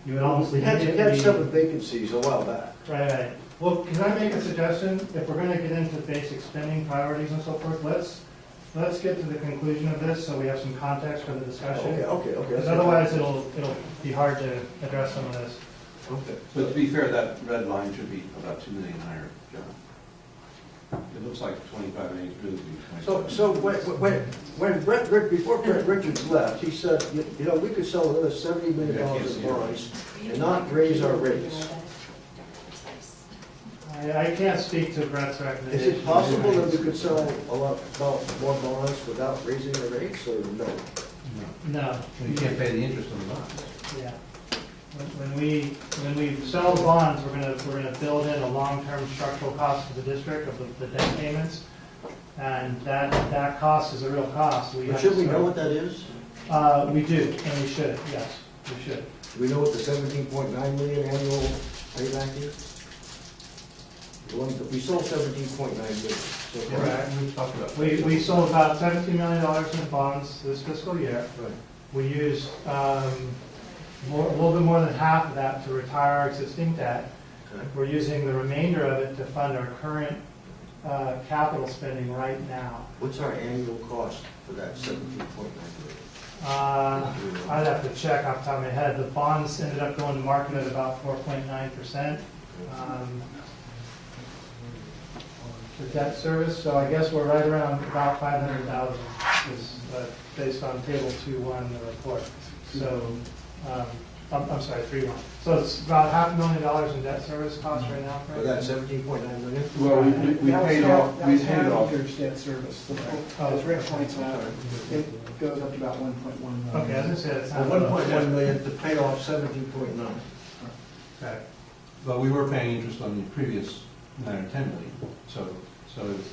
you would almost We had immediately. 7 vacancies a while back. Right. Well, can I make a suggestion? If we're going to get into basic spending priorities and so forth, let's get to the conclusion of this so we have some context for the discussion. Okay. Because otherwise it'll be hard to address some of this. Okay. But to be fair, that red line should be about 2 million higher, John. It looks like 25 and 8 really be 27. So when before Brett Richards left, he said, you know, we could sell another $70 million in bonds and not raise our rates. I can't speak to Brett's Is recommendation. it possible that we could sell a lot more bonds without raising the rates, or no? No. You can't pay the interest on the bonds. Yeah. When we sell bonds, we're gonna build in a long-term structural cost to the district of the debt payments, and that cost is a real cost. But should we know what that is? We do, and we should. Yes, we should. Do we know what the 17.9 million annual payback is? We sold 17.9 million. So Correct. We talked about. We sold about $17 million in bonds this fiscal year. Right. We used a little bit more than half of that to retire our existing debt. Okay. We're using the remainder of it to fund our current capital spending right now. What's our annual cost for that 17.9 million? I'd have to check off the top of my head. The bonds ended up going to market at about 4.9%. The debt service, so I guess we're right around about 500,000 is based on table 2.1 in the report. So, I'm sorry, 3.1. So it's about $500,000 in debt service costs right now. For that 17.9 million? Well, we paid off, we paid it off. There's debt service. As Rick points out, it goes up to about 1.1 million. Okay, as I said, it's not. 1.1 million to pay off 17.9. Okay. But we were paying interest on the previous 9 or 10 million, so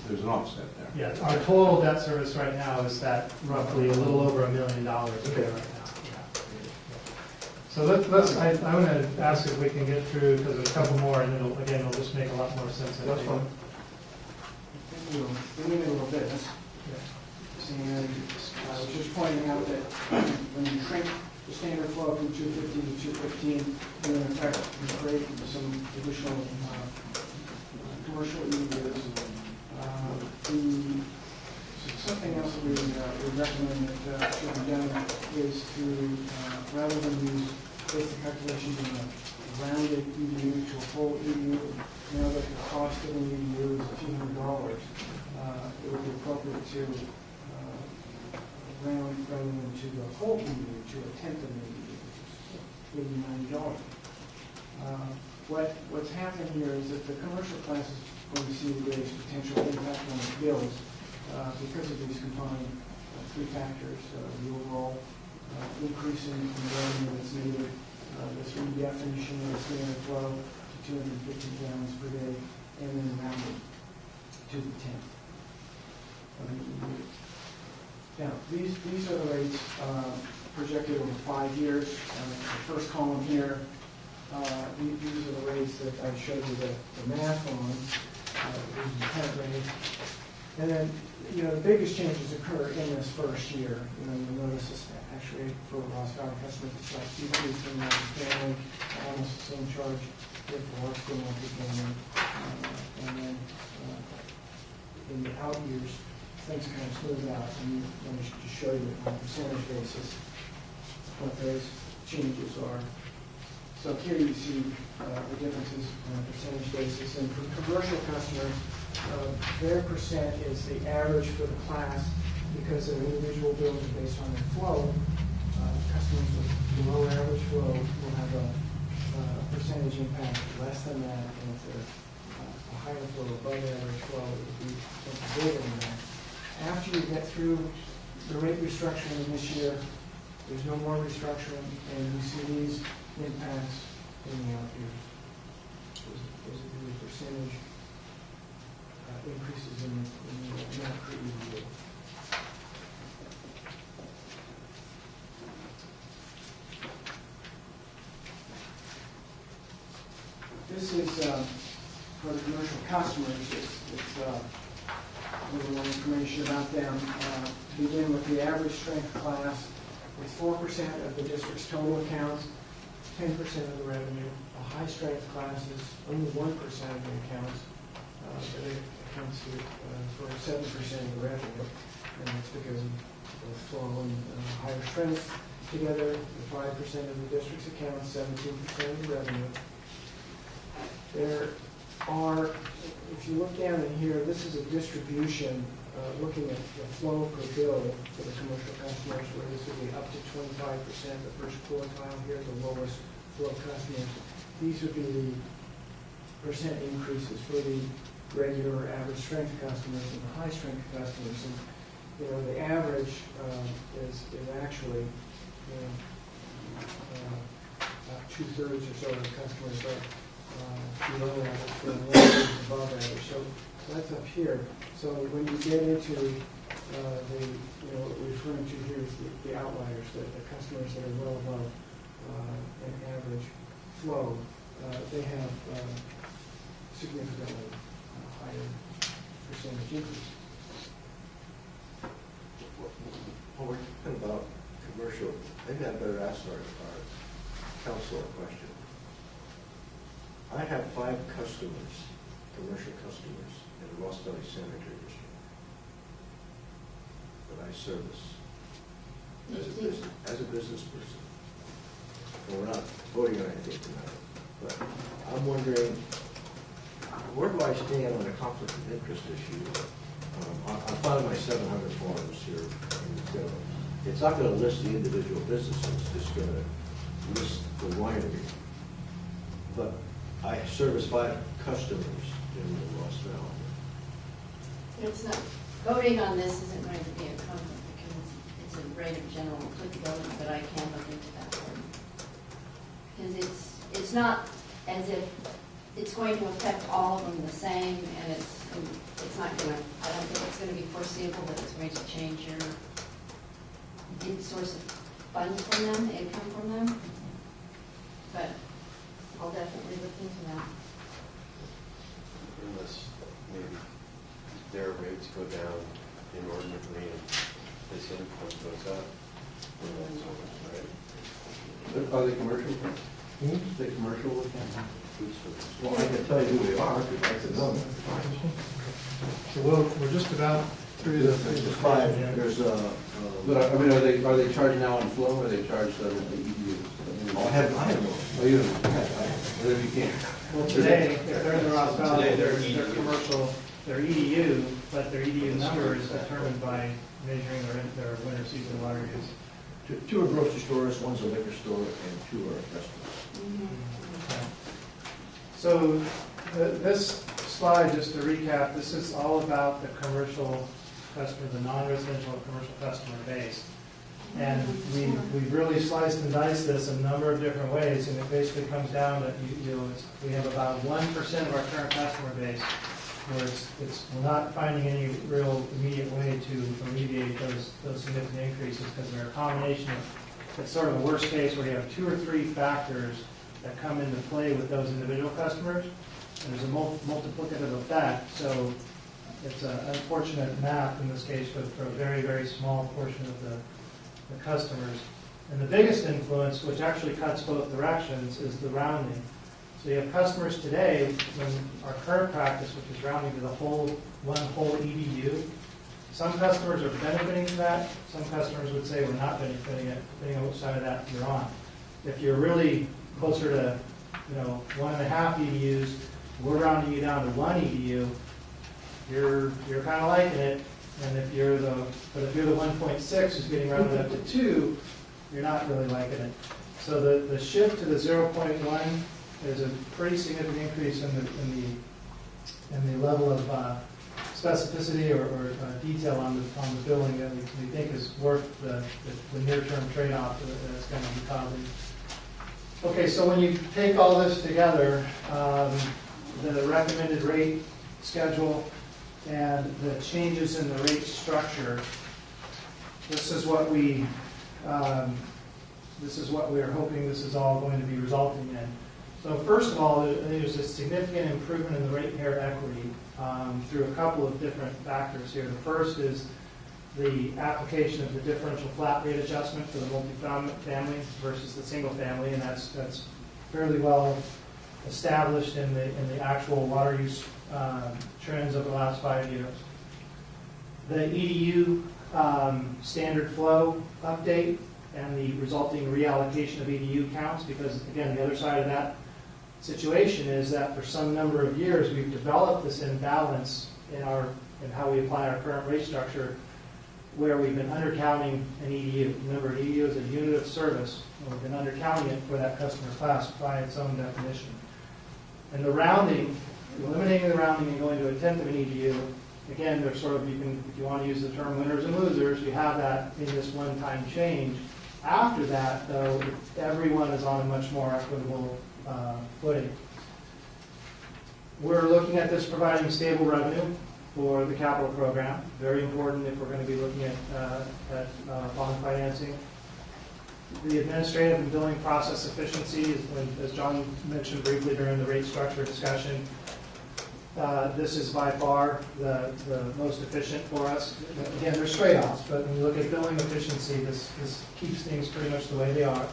there's an offset there. Yeah, our total debt service right now is that roughly a little over $1 million right now. Yeah. So let's, I want to ask if we can get through, because there's a couple more, and it'll just make a lot more sense. I That's think. fine. We need a little bit. And I was just pointing out that when you shrink the standard flow from 250 to 215, you in effect create some additional commercial uses. Something else we recommend that should be done is to, rather than use base the calculations in a rounded EDU to a whole EDU. Now that the cost of an EDU is a few $100, it would be appropriate to round rather than to the whole EDU, to a tenth of an EDU, which is $80, $90. What's happened here is that the commercial class is going to see the greatest potential impact on its bills because of these combined three factors: the overall increase in revenue that's needed, this redefinition of the standard flow to 250 gallons per day, and then rounded to the tenth of an EDU. Now, these are the rates projected over 5 years. The first column here, these are the rates that I showed you the math on, the intent rate. And then, the biggest changes occur in this first year. You'll notice this actually for Ross Valley customers, it's like decreasing multifamily, almost the same charge here for large scale multifamily. And then in the out years, things kind of smooth out. And let me just show you on a percentage basis what those changes are. So here you see the differences on a percentage basis. And for commercial customers, their percent is the average for the class because their individual bills are based on their flow. Customers with below average flow will have a percentage impact less than that, and if they're a higher flow, above average flow, it would be something bigger than that. After you get through the rate restructuring this year, there's no more restructuring, and you see these impacts in the out years. Those are the percentage increases in the amount per EDU. This is for the commercial customers. It's a little more information about them. To begin with, the average strength class is 4% of the district's total accounts, 10% of the revenue. A high strength class is only 1% of the accounts, but it accounts for 7% of the revenue, and that's because of the flow and higher strength. Together, the 5% of the district's accounts, 17% of the revenue. There are, if you look down in here, this is a distribution looking at the flow per bill for the commercial customers, where this would be up to 25%, the first quartile here, the lowest flow customers. These would be the percent increases for the regular average strength customers and the high strength customers. And the average is actually about 2/3 or so of the customers are below average, and above average. So that's up here. So when you get into what we're referring to here is the outliers, the customers that are well above an average flow, they have significantly higher percentage increase. Well, we're talking about commercial. Maybe I better ask our council a question. I have 5 customers, commercial customers, in the Ross Valley Sanitary District that I service as a business person. And we're not voting on anything tonight, but I'm wondering, where do I stand on a conflict of interest issue? I found my 700 forms here. It's not going to list the individual businesses, it's just going to list the winery. But I service 5 customers in the Ross Valley. It's not, voting on this isn't going to be a conflict because it's a rate of general applicability, but I can look into that for you. Because it's not as if it's going to affect all of them the same, and it's not going to, I don't think it's going to be foreseeable that it's going to change your source of funds from them, income from them. But I'll definitely look into that. Unless maybe their rates go down inordinately and this income goes up. Right? Are they commercial? They commercial food service? Well, I can tell you who they are if you'd like to know. So we're just about through the There's 5. There's But I mean, are they charged now on flow, or are they charged on the EDUs? I I have one. Oh, you have, whatever you can. Well, today, if they're in the Ross Valley, Today, they're they're commercial, they're EDU, but their EDU number is determined by measuring their winter season water use. Two are grocery stores, one's a liquor store, and two are restaurants. So this slide, just to recap, this is all about the commercial customer, the non-residential commercial customer base. And we've really sliced and diced this a number of different ways, and it basically comes down to, we have about 1% of our current customer base where we're not finding any real immediate way to alleviate those significant increases because they're a combination of, it's sort of a worst case where you have 2 or 3 factors that come into play with those individual customers. And there's a multiplicative effect, so it's an unfortunate math in this case for a very, very small portion of the customers. And the biggest influence, which actually cuts both directions, is the rounding. So you have customers today, when our current practice, which is rounding to the one whole EDU, some customers are benefiting from that, some customers would say we're not benefiting it, depending on which side of that you're on. If you're really closer to 1.5 EDUs, we're rounding you down to 1 EDU, you're kind of liking it. And if you're the 1.6 who's getting rounded up to 2, you're not really liking it. So the shift to the 0.1 is a pretty significant increase in the level of specificity or detail on the billing that we think is worth the near-term trade-off that it's going to be causing. Okay, so when you take all this together, the recommended rate schedule and the changes in the rate structure, this is what we're hoping this is all going to be resulting in. So first of all, there's a significant improvement in the ratepayer equity through a couple of different factors here. The first is the application of the differential flat rate adjustment for the multifamily versus the single family, and that's fairly well established in the actual water use trends over the last 5 years. The EDU standard flow update and the resulting reallocation of EDU counts, because again, the other side of that situation is that for some number of years we've developed this imbalance in how we apply our current rate structure, where we've been undercounting an EDU. Remember, an EDU is a unit of service, and we've been undercounting it for that customer class by its own definition. And the rounding, eliminating the rounding and going to a tenth of an EDU, again, there's sort of, if you want to use the term winners and losers, you have that in this one-time change. After that, though, everyone is on a much more equitable footing. We're looking at this providing stable revenue for the capital program. Very important if we're going to be looking at bond financing. The administrative and billing process efficiency, as John mentioned briefly during the rate structure discussion, this is by far the most efficient for us. Again, there's trade-offs, but when you look at billing efficiency, this keeps things pretty much the way they are.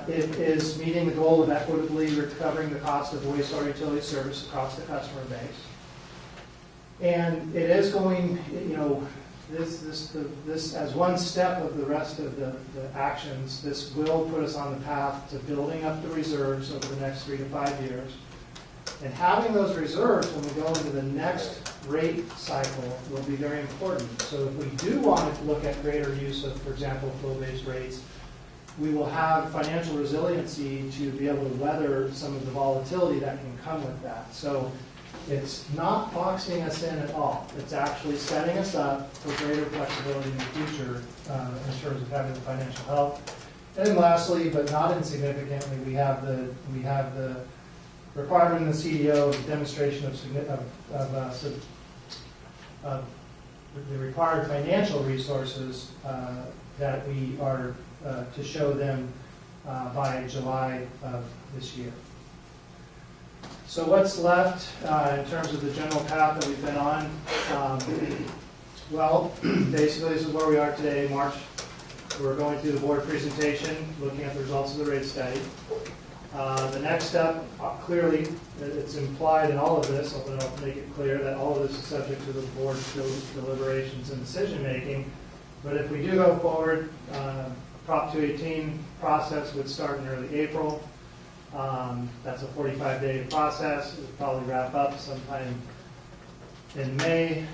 It is meeting the goal of equitably recovering the cost of the wastewater utility service across the customer base. And it is going, this as one step of the rest of the actions, this will put us on the path to building up the reserves over the next 3 to 5 years. And having those reserves when we go into the next rate cycle will be very important. So if we do want to look at greater use of, for example, flow-based rates, we will have financial resiliency to be able to weather some of the volatility that can come with that. So it's not boxing us in at all. It's actually setting us up for greater flexibility in the future in terms of having the financial health. And then lastly, but not insignificantly, we have the requirement in the CDO of the demonstration of the required financial resources that we are to show them by July of this year. So what's left in terms of the general path that we've been on? Well, basically this is where we are today, March. We're going through the board presentation, looking at the results of the rate study. The next step, clearly, it's implied in all of this, although I'll make it clear that all of this is subject to the board's deliberations and decision-making. But if we do go forward, Prop 218 process would start in early April. That's a 45-day process. It would probably wrap up sometime in May.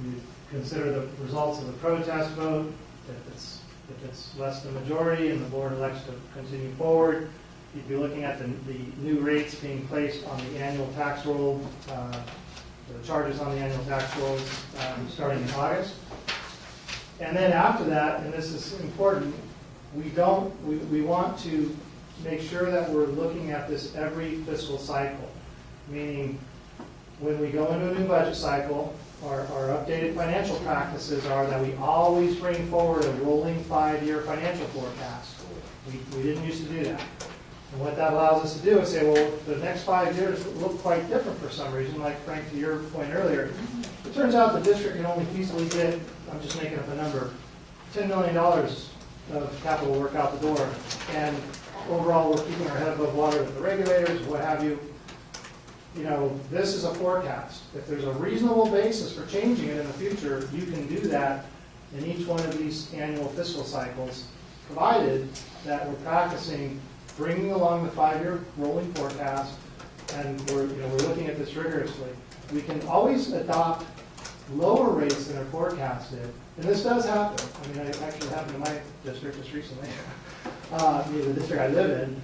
You consider the results of the protest vote. If it's less than majority and the board elects to continue forward, you'd be looking at the new rates being placed on the annual tax roll, the charges on the annual tax rolls starting in August. And then after that, and this is important, we want to make sure that we're looking at this every fiscal cycle, meaning when we go into a new budget cycle, our updated financial practices are that we always bring forward a rolling 5-year financial forecast. We didn't used to do that. And what that allows us to do is say, well, the next 5 years look quite different for some reason, like Frank, to your point earlier. It turns out the district can only feasibly get, I'm just making up a number, $10 million of capital work out the door. And overall, we're keeping our head above water with the regulators, what have you. You know, this is a forecast. If there's a reasonable basis for changing it in the future, you can do that in each one of these annual fiscal cycles, provided that we're practicing bringing along the 5-year rolling forecast, and we're looking at this rigorously. We can always adopt lower rates than are forecasted, and this does happen. I mean, it actually happened in my district just recently, the district I live in.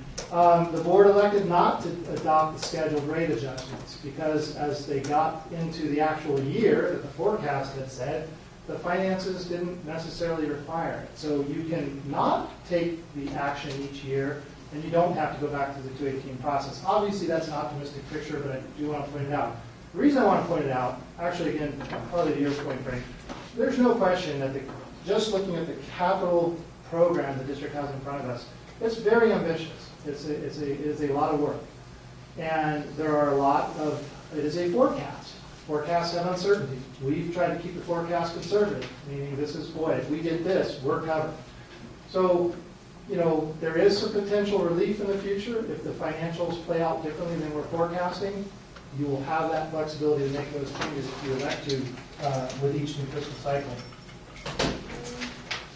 The board elected not to adopt the scheduled rate adjustments because as they got into the actual year that the forecast had said, the finances didn't necessarily require it. So you can not take the action each year, and you don't have to go back to the 218 process. Obviously, that's an optimistic picture, but I do want to point it out. The reason I want to point it out, actually, again, probably to your point, Frank, there's no question that just looking at the capital program the district has in front of us, it's very ambitious. It is a lot of work. And there are it is a forecast. Forecasts have uncertainty. We've tried to keep the forecast conservative, meaning this is, boy, if we get this, we're covered. So, there is some potential relief in the future if the financials play out differently than we're forecasting. You will have that flexibility to make those changes if you elect to with each new fiscal cycle.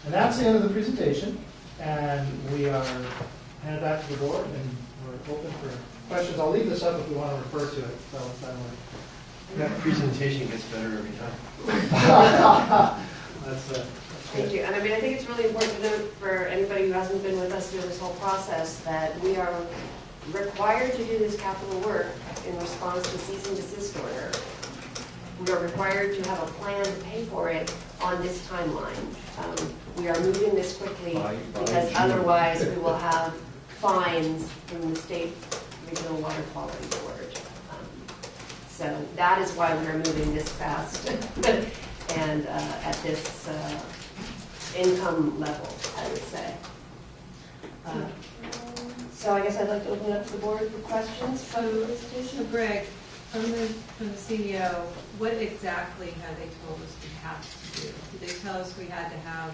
And that's the end of the presentation. And we are handed back to the board, and we're open for questions. I'll leave this up if we want to refer to it. That presentation gets better every time. Thank you. And I mean, I think it's really important to note for anybody who hasn't been with us through this whole process that we are required to do this capital work in response to cease and desist order. We are required to have a plan to pay for it on this timeline. We are moving this quickly because otherwise we will have fines from the State Regional Water Quality Board. So that is why we are moving this fast and at this income level, I would say. So I guess I'd like to open it up to the board for questions. So Greg, from the CEO, what exactly have they told us we have to do? Did they tell us we had to have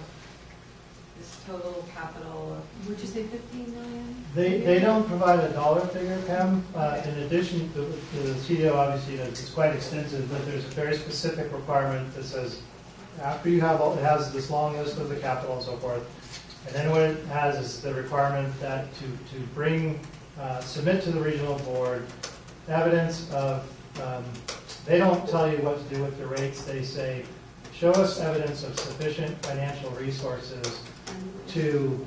this total capital of, would you say 15 million? They don't provide a dollar figure, Pam. In addition, the CDO obviously is quite extensive, but there's a very specific requirement that says after you have it has this long list of the capital and so forth, and then what it has is the requirement that to bring, submit to the regional board evidence of, they don't tell you what to do with the rates, they say, show us evidence of sufficient financial resources to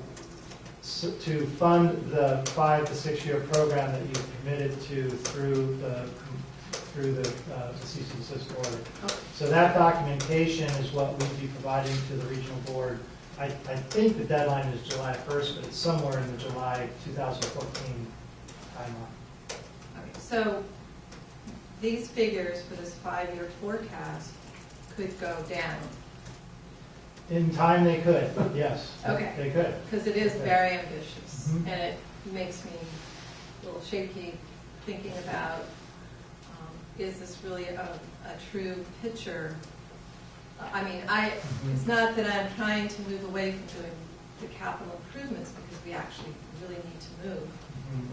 fund the 5 to 6 year program that you've committed to through the cease and desist order. So that documentation is what we'd be providing to the regional board. I think the deadline is July 1st, but it's somewhere in the July 2014 timeline. Okay, so these figures for this 5-year forecast could go down. In time they could, yes. Okay. They could. Because it is very ambitious, and it makes me a little shaky thinking about, is this really a true picture? I mean, it's not that I'm trying to move away from doing the capital improvements, because we actually really need to move.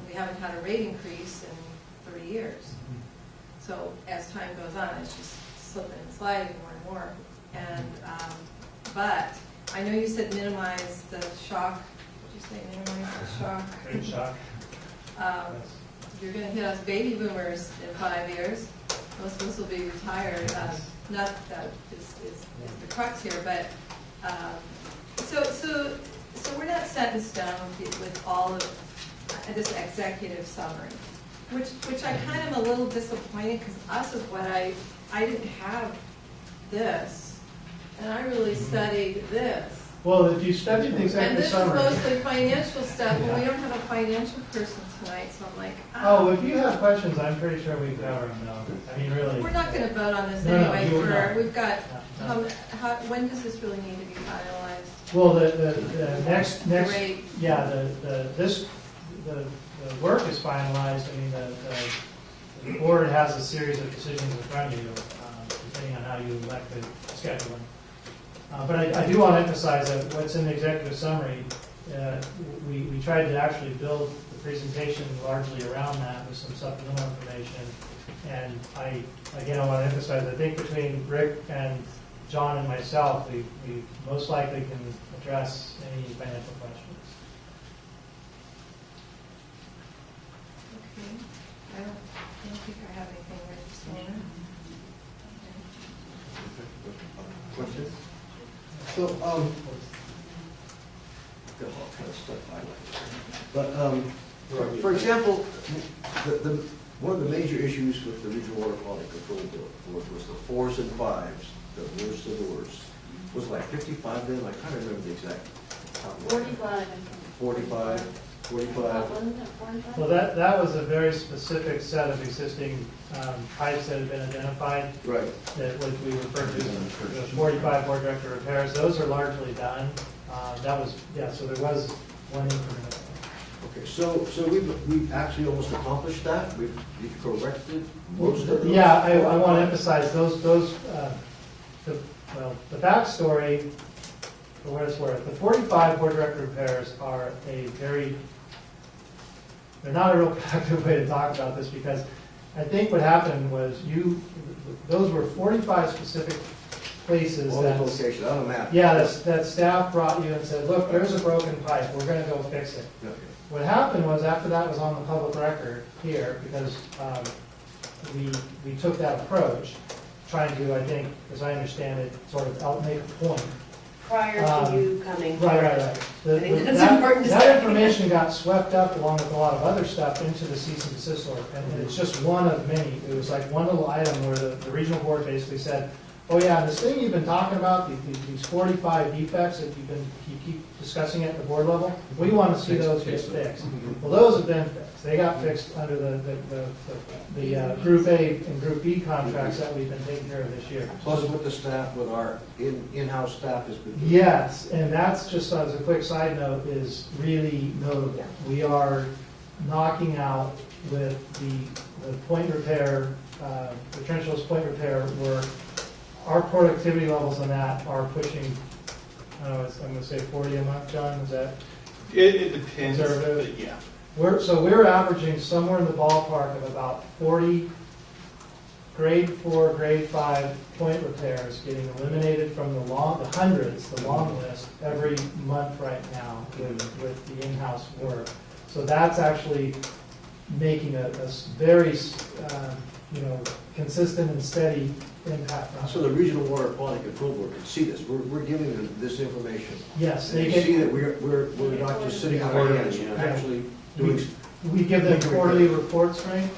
We haven't had a rate increase in 3 years. So as time goes on, it's just slipping and sliding more and more. And but I know you said minimize the shock you say, minimize the shock. Great shock. Um, Yes. You're gonna hit us baby boomers in 5 years. Most of us will be retired. Not that is the crux here, but, so we're not set in stone with all of this executive summary, which I kind of am a little disappointed, because us is what I didn't have this, and I really studied this. Well, if you study the And executive this is summary. mostly financial stuff, but we Yeah. don't have a financial person tonight, so I'm like, Oh, if you have questions, I'm pretty sure we cover them though. I mean, really. we're not gonna vote on this No, no, anyway you will not. we've got, No, no. when does this really need to be finalized? Well, the next, Great. yeah, the work is finalized. I mean, the board has a series of decisions in front of you, depending on how you elect to schedule them. But I do want to emphasize that what's in the executive summary, we tried to actually build the presentation largely around that with some supplemental information. And I want to emphasize, I think between Rick and John and myself, we most likely can address any financial questions. Okay, I don't think I have anything right this moment. Questions? So, got all kind of stuff highlighted. But, for example, one of the major issues with the Regional Water Quality Control Board was the 4s and 5s, the worst of the worst. Was it like 55 then? I can't remember the exact. 45. 45, 45. Wasn't it 45? Well, that was a very specific set of existing pipes that had been identified, Right. that what we referred to as the 45 board director repairs. Those are largely done. That was, yeah, so there was one increment. Okay, so we've actually almost accomplished that. We've corrected most of those. Yeah, I want to emphasize those, the backstory, for what it's worth, the 45 board director repairs are they're not a real productive way to talk about this, because I think what happened was those were 45 specific places All the that, locations, on a map. yeah, that staff brought you and said, look, there's a broken pipe, we're going to go fix it. Okay. What happened was, after that was on the public record here, because we took that approach, trying to, I think, as I understand it, sort of make a point. Prior to you coming. Right. I think that's That- important to That say. information got swept up along with a lot of other stuff into the cease and desist order, and it's just one of many. It was like one little item where the regional board basically said, oh yeah, this thing you've been talking about, these 45 defects that you keep discussing at the board level, we want to see those get fixed. Well, those have been fixed. They got fixed under the Group A and Group B contracts that we've been taking care of this year. Plus with the staff, with our in-house staff has been. Yes, and that's just as a quick side note, is really notable. We are knocking out with the point repair, the trenchless point repair work. Our productivity levels on that are pushing, I don't know, I'm going to say 40 a month, John, is that? It depends, Conservative. but yeah. We're averaging somewhere in the ballpark of about 40 grade 4, grade 5 point repairs getting eliminated from the hundreds, the long list, every month right now with the in-house work. So that's actually making a very, consistent and steady impact on. So the Regional Water Quality Control Board can see this. We're giving them this information. Yes, They they see get, that we're not just sitting on our hands, we're actually doing. we give them quarterly reports, right?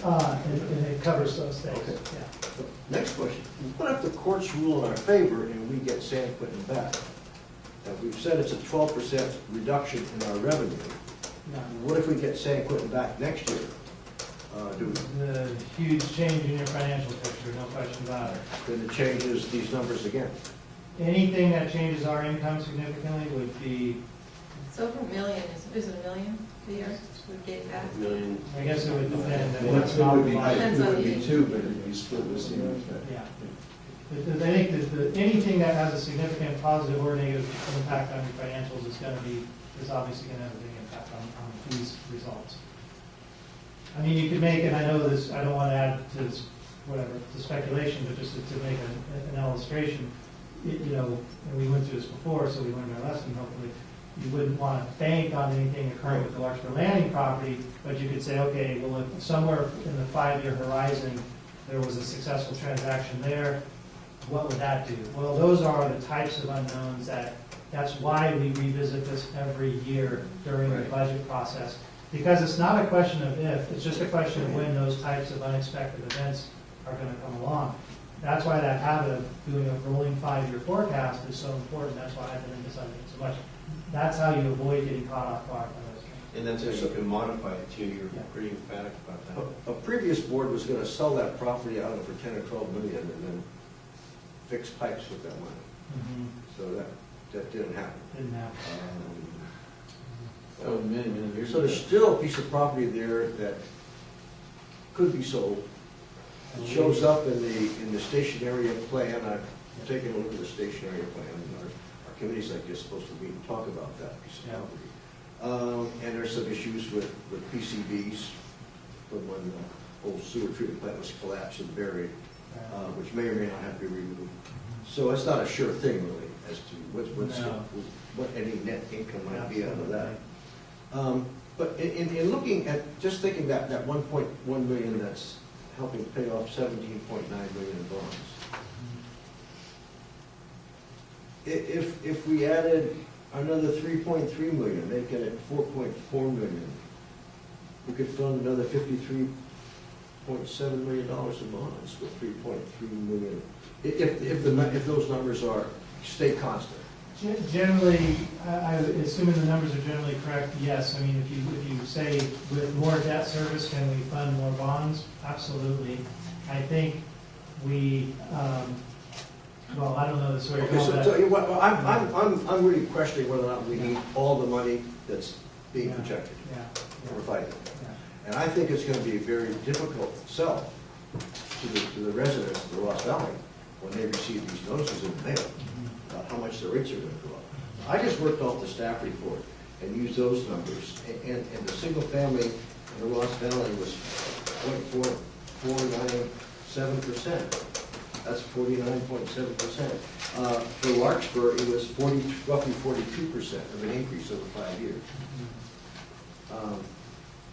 And it covers those things, Okay. yeah. Next question. What if the courts rule in our favor and we get San Quentin back? Now, we've said it's a 12% reduction in our revenue. No. What if we get San Quentin back next year? The huge change in your financial picture, no question about it. Then it changes these numbers again. Anything that changes our income significantly would be, It's over $1 million, is it $1 million a year we get back? Million. I guess it would depend. on Well, what's it would be, not- Depends it on would be the- two, but it'd be split with the Yeah. I think that anything that has a significant positive or negative impact on your financials is obviously going to have a big impact on these results. I mean, you could make, and I know this, I don't want to add to this, whatever, to speculation, but just to make an illustration, and we went through this before, so we learned our lesson, hopefully. you wouldn't want to bank on anything occurring with the Larkspur Landing property, but you could say, okay, well, if somewhere in the 5-year horizon, there was a successful transaction there, what would that do? Well, those are the types of unknowns that's why we revisit this every year during the budget process. Because it's not a question of if, it's just a question of when those types of unexpected events are going to come along. That's why that habit of doing a rolling 5-year forecast is so important. That's why I've been into something so much. That's how you avoid getting caught off guard by those things. And that's how you can modify it too. You're pretty emphatic about that. A previous board was gonna sell that property, I don't know, for 10 or 12 million and then fix pipes with that money. So that didn't happen. Didn't happen. That was many, many years So ago. there's still a piece of property there that could be sold. It shows up in the station area plan. I've taken a look at the station area plan. Our committee's like just supposed to meet and talk about that piece of property. And there's some issues with PCBs from when the old sewer treatment plant was collapsed and buried, which may or may not have to be removed. So it's not a sure thing really as to what any net income might be out of that. But in looking at, just thinking that 1.1 million that's helping pay off 17.9 million in bonds. If we added another 3.3 million, making it 4.4 million, we could fund another $53.7 million in bonds with 3.3 million. If those numbers stay constant. Generally, assuming the numbers are generally correct, yes. I mean, if you say with more debt service, can we fund more bonds? Absolutely. I think we, well, I don't know this way. Okay, so I'm really questioning whether or not we need all the money that's being projected for fighting. And I think it's going to be a very difficult sell to the residents of the Ross Valley when they receive these notices in the mail about how much the rates are going to go up. I just worked off the staff report and used those numbers, and the single family in the Ross Valley was 0.497%. That's 49.7%. For Larkspur, it was roughly 42% of an increase over 5 years.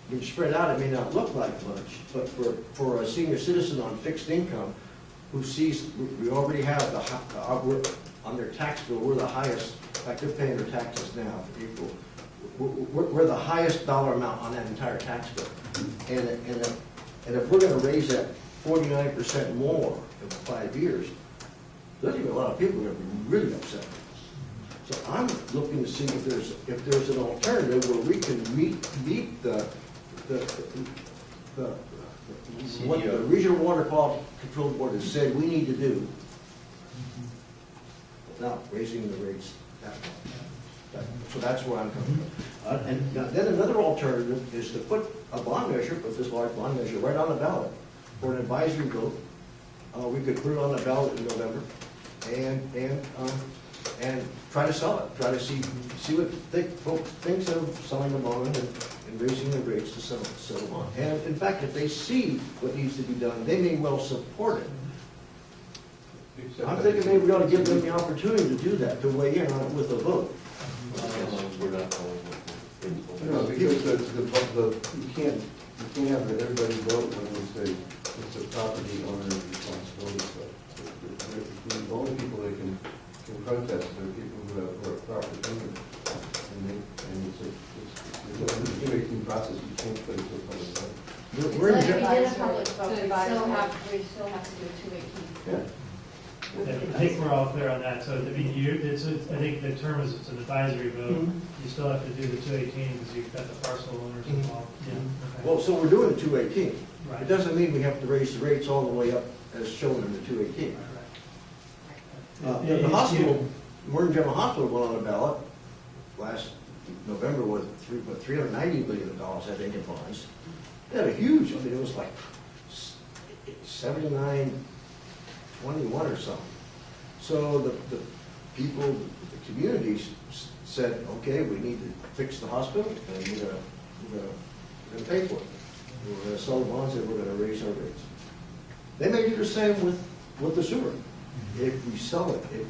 When you spread out, it may not look like much, but for a senior citizen on fixed income who sees we already have on their tax bill, we're the highest. In fact, they're paying their taxes now for April. We're the highest dollar amount on that entire tax bill. And if we're going to raise that 49% more in 5 years, there's going to be a lot of people who are going to be really upset. So I'm looking to see if there's an alternative where we can meet what the Regional Water Quality Control Board has said we need to do without raising the rates that much. So that's where I'm coming from. And then another alternative is to put a bond measure, put this large bond measure right on the ballot for an advisory vote. We could put it on the ballot in November and try to sell it. Try to see what folks think of selling the bond and raising the rates to sell the bond. And in fact, if they see what needs to be done, they may well support it. I'm thinking maybe we ought to give them the opportunity to do that, to weigh in on it with a vote. We're not calling No, because you can't have everybody vote when we say it's a property owner's responsibility. So the only people that can protest are people who are property owners. And it's a 218 process. You can't put it to a public vote. We're in If we general. did a public vote, we still have to do 218. Yeah. I think we're all clear on that. So, I mean, I think the term is it's an advisory vote. You still have to do the 218 because you've got the parcel owners involved. Yeah. Okay. Well, so we're doing the 218. Right. It doesn't mean we have to raise the rates all the way up as shown in the 218. The hospital, Marin General Hospital went on the ballot last November with $390 million, I think, in bonds. They had a huge, I mean, it was like 79-21 or something. So the people, the communities said, okay, we need to fix the hospital, and we're gonna pay for it. We're gonna sell the bonds, and we're gonna raise our rates. They may do the same with the sewer. If we sell it, if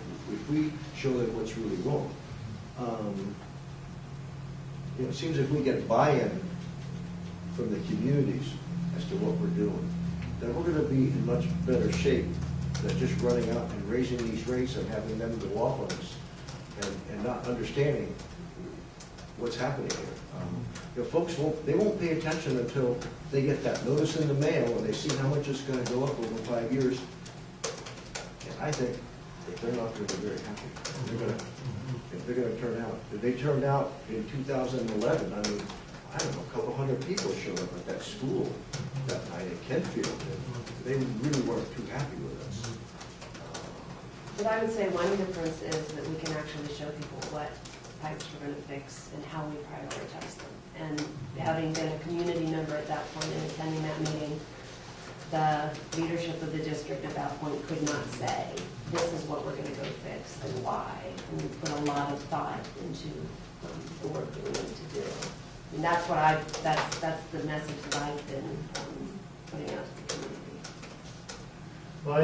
we show them what's really wrong. it seems if we get buy-in from the communities as to what we're doing, then we're gonna be in much better shape than just running out and raising these rates and having them go off on us and not understanding what's happening here. Folks won't pay attention until they get that notice in the mail and they see how much it's gonna go up over 5 years. And I think that they're not gonna be very happy. They're gonna turn out. If they turned out in 2011, I mean, I don't know, a couple hundred people showed up at that school that night at Kentfield. They really weren't too happy with us. But I would say one difference is that we can actually show people what pipes we're going to fix and how we prioritize them. And having been a community member at that point and attending that meeting, the leadership of the district at that point could not say, this is what we're going to go fix and why. And we put a lot of thought into the work that we need to do. And that's what that's the message that I've been putting out to the community. Well, I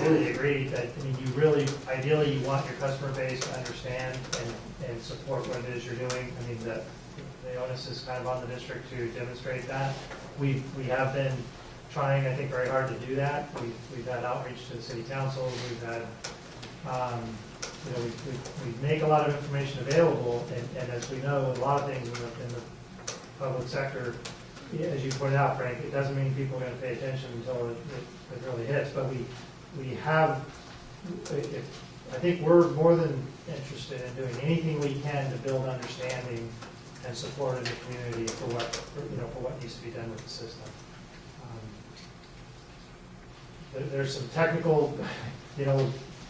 really agree that, I mean, you really, ideally, you want your customer base to understand and support what it is you're doing. I mean, the onus is kind of on the district to demonstrate that. We have been trying, I think, very hard to do that. We've had outreach to the city councils. We've had, we make a lot of information available, and as we know, a lot of things in the public sector, as you pointed out, Frank, it doesn't mean people are going to pay attention until it really hits. But we have, I think we're more than interested in doing anything we can to build understanding and support in the community for what needs to be done with the system. There's some technical,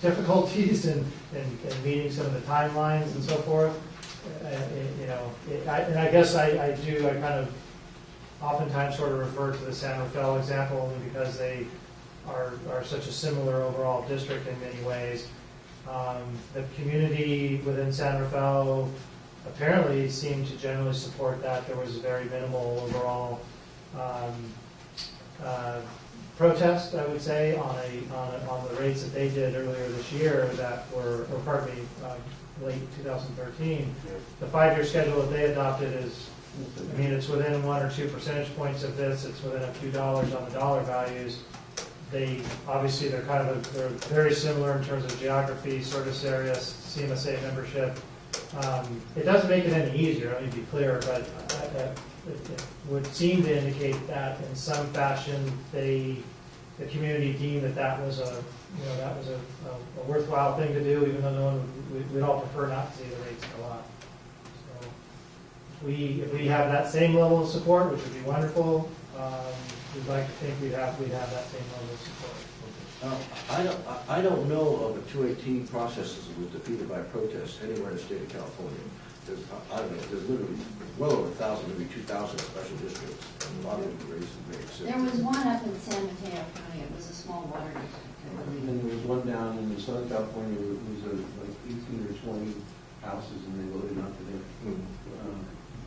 difficulties in meeting some of the timelines and so forth. And I guess I kind of oftentimes sort of refer to the San Rafael example only because they are such a similar overall district in many ways. The community within San Rafael apparently seemed to generally support that. There was very minimal overall protest, I would say, on the rates that they did earlier this year that were, or pardon me, late 2013. The 5-year schedule that they adopted is, I mean, it's within 1 or 2 percentage points of this. It's within a few dollars on the dollar values. They obviously they're very similar in terms of geography, service area, CMSA membership. It doesn't make it any easier. Let me be clear, but it would seem to indicate that in some fashion the community deemed that was a worthwhile thing to do, even though we'd all prefer not to see the rates go up. So if we have that same level of support, which would be wonderful, we'd like to think we'd have that same level of support. I don't know of a 218 process that was defeated by protest anywhere in the state of California. There's literally well over 1,000, maybe 2,000 special districts, and a lot of them raised the rates. There was one up in San Mateo County. It was a small water district, I believe. And there was one down in Southern California, it was like 18 or 20 houses, and they voted not to them.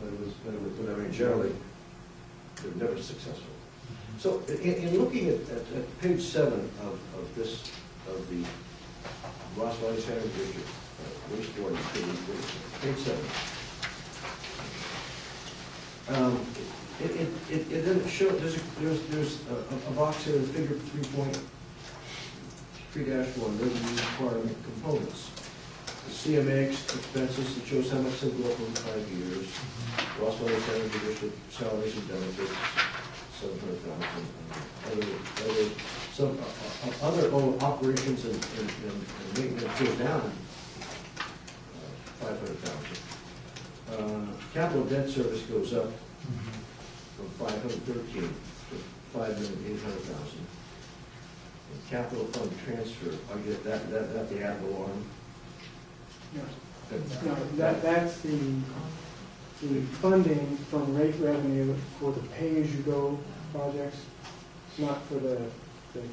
But I mean, generally, they're never successful. So, in looking at page 7 of the Ross Valley Sanitary District wastewater utility, page 7. It doesn't show. There's a box here, figure 3.3-1, revenue requirement components. The CMX expenses that shows how much they go up over 5 years. Ross Valley Sanitary District salaries and benefits, 700,000. Some other operations and maintenance goes down 500,000. Capital debt service goes up from 513 to 5,800,000. Capital fund transfer, I get that the ad valorem. No, that's the funding from rate revenue for the pay-as-you-go projects. It's not for the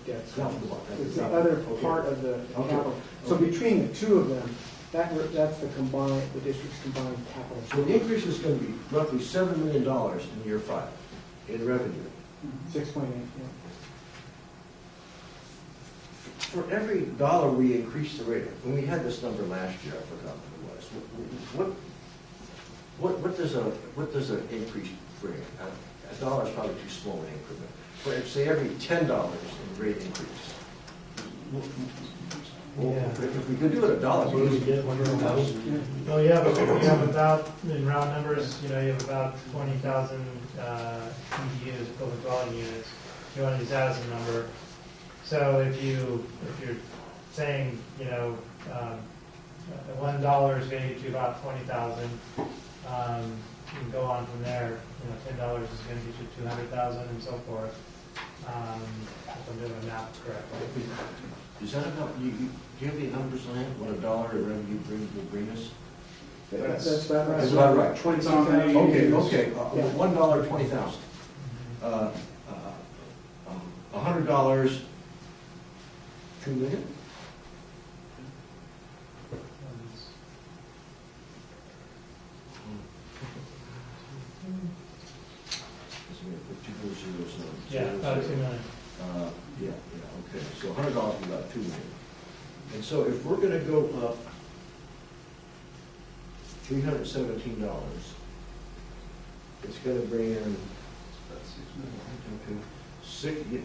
debt service. It's the other part of the capital. So between the two of them, that's the district's combined capital. So the increase is going to be roughly $7 million in year 5 in revenue. 6.8, yeah. For every dollar we increase the rate, when we had this number last year, I forgot what it was, what does an increase bring? A dollar is probably too small an increment. For, say, every $10 in rate increase. Well, Yeah. if we could do it a dollar, what do we get? Well, yeah, but you have about, in round numbers, you have about 20,000 EDUs, equivalent dwelling units. You want to use that as a number. So if you're saying, $1 is going to get you about 20,000. You can go on from there. $10 is going to get you 200,000 and so forth. If I'm doing my math correctly. Is that about, do you have any numbers on that, what a dollar of revenue will bring us? That's about right. That's about right. 20,000. Okay, Yeah. $1, 20,000. $100, 2 million? Put two more zeros on. Yeah, about 2 million. Yeah, okay, so $100 is about 2 million. And so if we're gonna go up $317, it's gonna bring in About 6 million.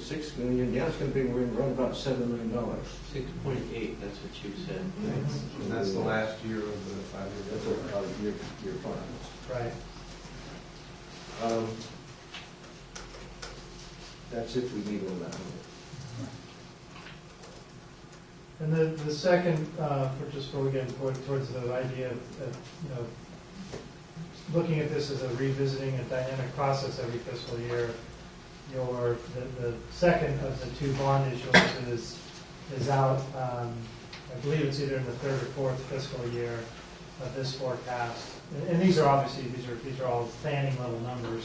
6 million, yeah, it's gonna bring, we're gonna run about $7 million. 6.8, that's what you said. And that's the last year of the 5-year. That's a year fund. Right. That's if we need all that money. And the second, just before we get towards the idea of, looking at this as a revisiting a dynamic process every fiscal year, the second of the two bond issuances is out, I believe it's either in the third or fourth fiscal year of this forecast. And these are obviously, these are all fanning level numbers,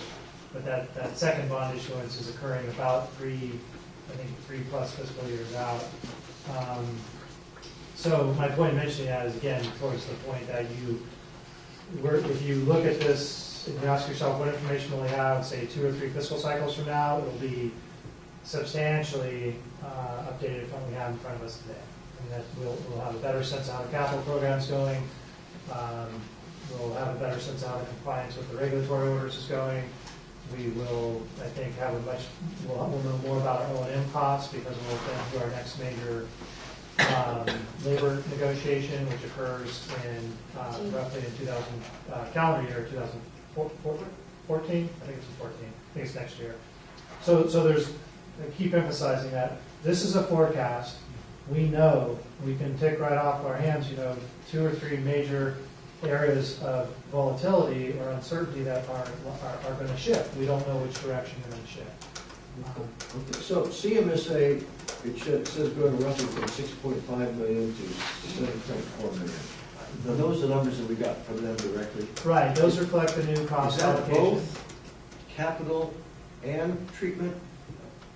but that second bond issuance is occurring about 3+ fiscal years out. So my point in mentioning that is, again, towards the point that if you look at this, and you ask yourself what information will we have, say 2 or 3 fiscal cycles from now, it'll be substantially updated from what we have in front of us today. And that we'll have a better sense of how the capital program's going. We'll have a better sense of how the compliance with the regulatory orders is going. We will, I think, we'll know more about our O&M costs because we'll then do our next major labor negotiation, which occurs in roughly in calendar year 2014. I think it's 14. I think it's next year. So there's, I keep emphasizing that this is a forecast. We know we can tick right off our hands, 2 or 3 major areas of volatility or uncertainty that are going to shift. We don't know which direction they're going to shift. Okay, so CMSA, it says going roughly from 6.5 million to 7.4 million. Now, those are the numbers that we got from them directly. Right, those reflect the new cost Is that allocation. both capital and treatment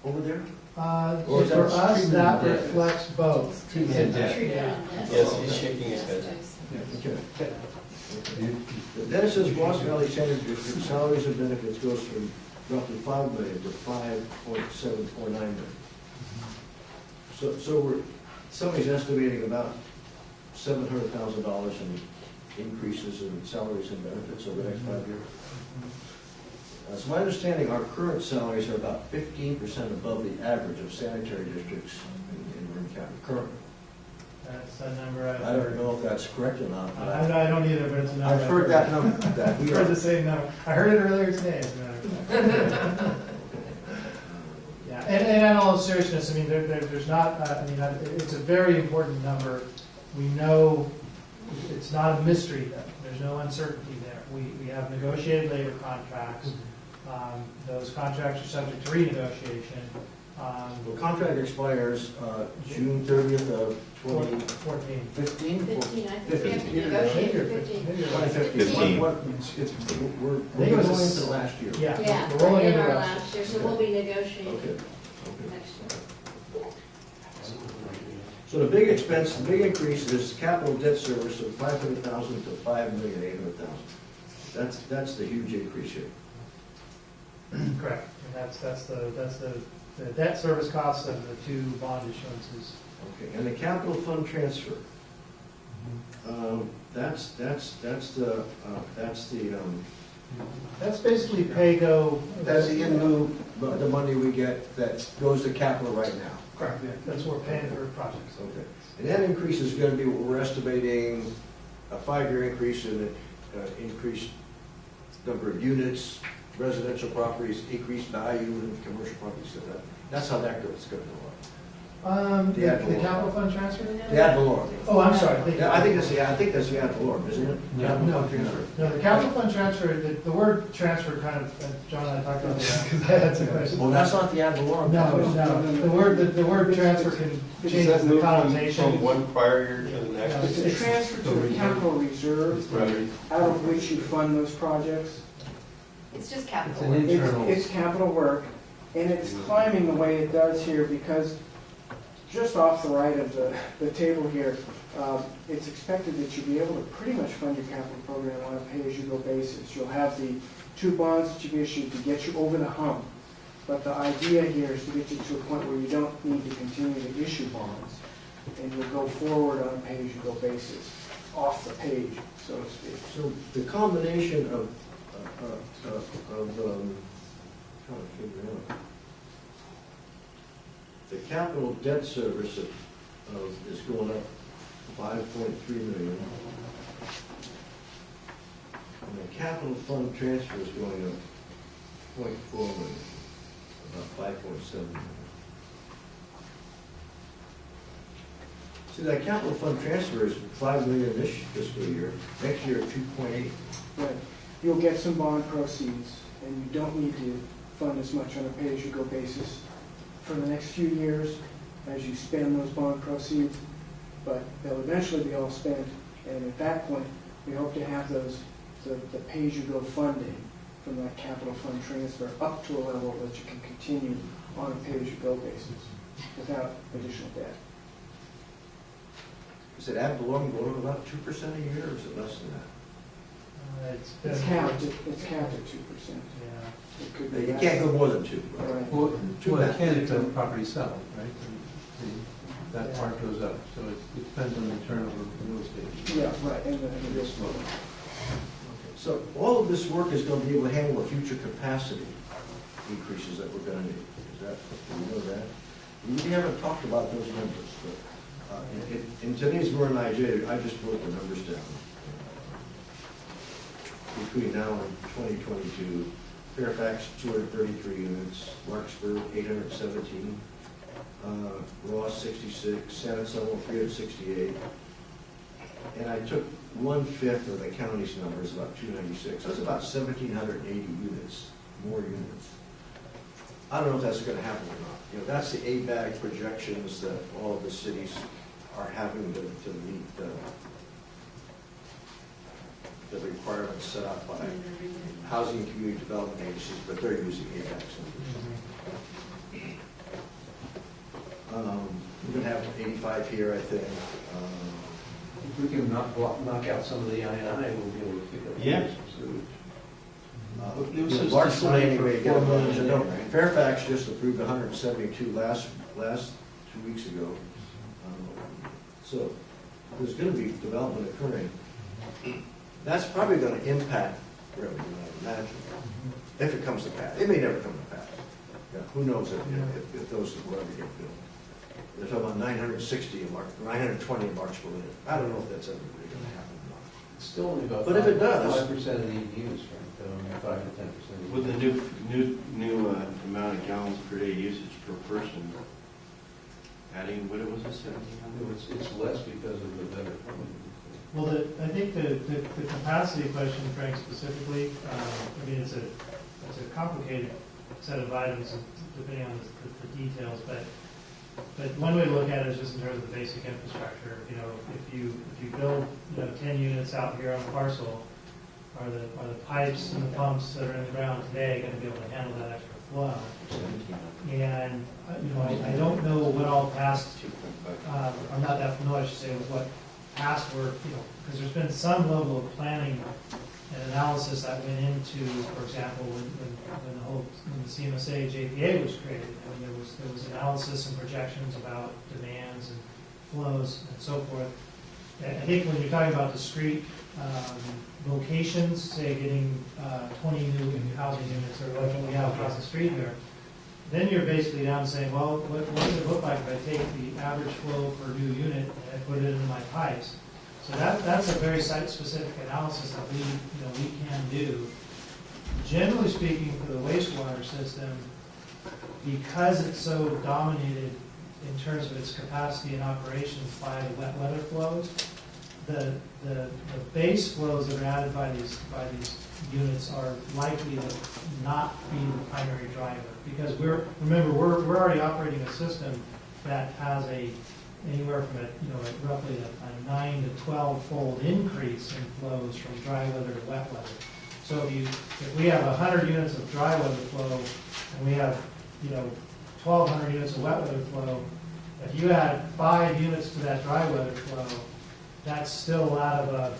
over there? For is that us, treatment that and debt? reflects both. Treatment and debt. Yeah. Yes, he's shaking his head. Okay. Then it says Ross Valley Sanitary District salaries and benefits goes from roughly 5 million to 5.749 million. So somebody's estimating about $700,000 in increases in salaries and benefits over the next 5 years. So my understanding, our current salaries are about 15% above the average of sanitary districts in Marin County currently. That's a number I've I heard. don't know if that's correct or not. But I don't either, but it's a number. I've heard that number. That I've we heard are. the same number. I heard it earlier today, as a matter of fact. Yeah, and in all seriousness, I mean, there's not, it's a very important number. We know it's not a mystery, though. There's no uncertainty there. We have negotiated labor contracts. Those contracts are subject to renegotiation. The contract expires June 30th of 14. 2015? 15, I think we have to 15. negotiate Maybe 15. 2015. 15. We're I think it going was into a- last year. Yeah, Yeah, we're rolling in into our that. last year, so we'll be Okay. negotiating Okay. next year. So the big expense, the big increase is capital debt service of 500,000 to 5,800,000. That's the huge increase here. Correct. And that's the debt service cost of the 2 bond issuances. Okay, and the capital fund transfer. That's basically pay-go. That's the in lieu, the money we get that goes to capital right now. Correct, that's what we're paying for projects. Okay. And that increase is going to be, we're estimating a 5-year increase in increased number of units, residential properties, increased value in commercial properties. So that's how that goes. It's going to go up. The capital fund transfer? The ad valorem. Oh, I'm sorry. Yeah, I think that's the ad valorem, isn't it? No, the capital fund transfer, the word transfer kind of, John and I talked about this because I had some questions. Well, that's not the ad valorem. No, the word transfer can change the connotation. From one prior year to the next? It's a transfer to the capital reserve, Right. out of which you fund those projects. It's just capital. It's an internal. It's capital work, and it's climbing the way it does here because just off the right of the table here, it's expected that you'll be able to pretty much fund your capital program on a pay-as-you-go basis. You'll have the 2 bonds that you've issued to get you over the hump, but the idea here is to get you to a point where you don't need to continue to issue bonds, and you'll go forward on a pay-as-you-go basis, off the page, so to speak. So the combination of trying to figure out. The capital debt service is going up 5.3 million. And the capital fund transfer is going up 0.4 million, about 5.7 million. See, that capital fund transfer is 5 million this fiscal year, next year 2.8. Right. You'll get some bond proceeds, and you don't need to fund as much on a pay-as-you-go basis for the next few years as you spend those bond proceeds, but they'll eventually be all spent, and at that point, we hope to have the pay-as-you-go funding from that capital fund transfer up to a level that you can continue on a pay-as-you-go basis without additional debt. Is it ad valorem going up about 2% a year, or is it less than that? It's capped at 2%. Yeah. It could be You less. can't go more than 2. Right. Well, Too it bad. can if the property sells, right? That part goes up, so it depends on the turnover of real estate. Yeah, right, and the risk level. So all of this work is going to be able to handle the future capacity increases that we're going to need. Do you know that? We haven't talked about those numbers, but in today's Marin IJ, I just wrote the numbers down. Between now and 2022, Fairfax 233 units, Larkspur 817, Ross 66, San Anselmo 368, and I took 1/5 of the county's numbers, about 296. That's about 1,780 units, more units. I don't know if that's going to happen or not. You know, that's the ABAG projections that all of the cities are having to meet the requirements set up by housing and community development agencies, but they're using ABAG numbers. We're going to have 85 here, I think. If we can knock out some of the I&I, we'll be able to pick up. Yeah. Larkspur anyway, get 4 a million million. in No, there, right? Fairfax just approved 172 last 2 weeks ago. So there's going to be development occurring. That's probably going to impact revenue, I imagine, if it comes to pass. It may never come to pass. Yeah, who knows if those will ever get built. They're talking about 960 in 920 in Larkspur. I don't know if that's ever really going to happen or not. It's still only about But if it does- 5% of the EUs, right? 5 to 10%. With the new amount of gallons per day usage per person, adding, what was it, 1,700? It's less because of the better plumbing. Well, I think the capacity question, Frank, specifically, I mean, it's a complicated set of items depending on the details, but one way to look at it is just in terms of the basic infrastructure. You know, if you build 10 units out here on a parcel, are the pipes and the pumps that are in the ground today going to be able to handle that extra flow? And I don't know what all past. I'm not that familiar, I should say, with what past work, because there's been some level of planning and analysis that went into, for example, when the CMSA JPA was created. I mean, there was analysis and projections about demands and flows and so forth. I think when you're talking about discrete locations, say getting 20 new housing units or like what we have across the street here, then you're basically down to saying, well, what does it look like if I take the average flow per new unit and I put it into my pipes? So that's a very site-specific analysis that we can do. Generally speaking, for the wastewater system, because it's so dominated in terms of its capacity and operations by the wet weather flows, the base flows that are added by these units are likely to not be the primary driver, because we're already operating a system that has anywhere from roughly a 9 to 12-fold increase in flows from dry weather to wet weather. So if we have 100 units of dry weather flow and we have 1,200 units of wet weather flow, if you add 5 units to that dry weather flow, that's still out of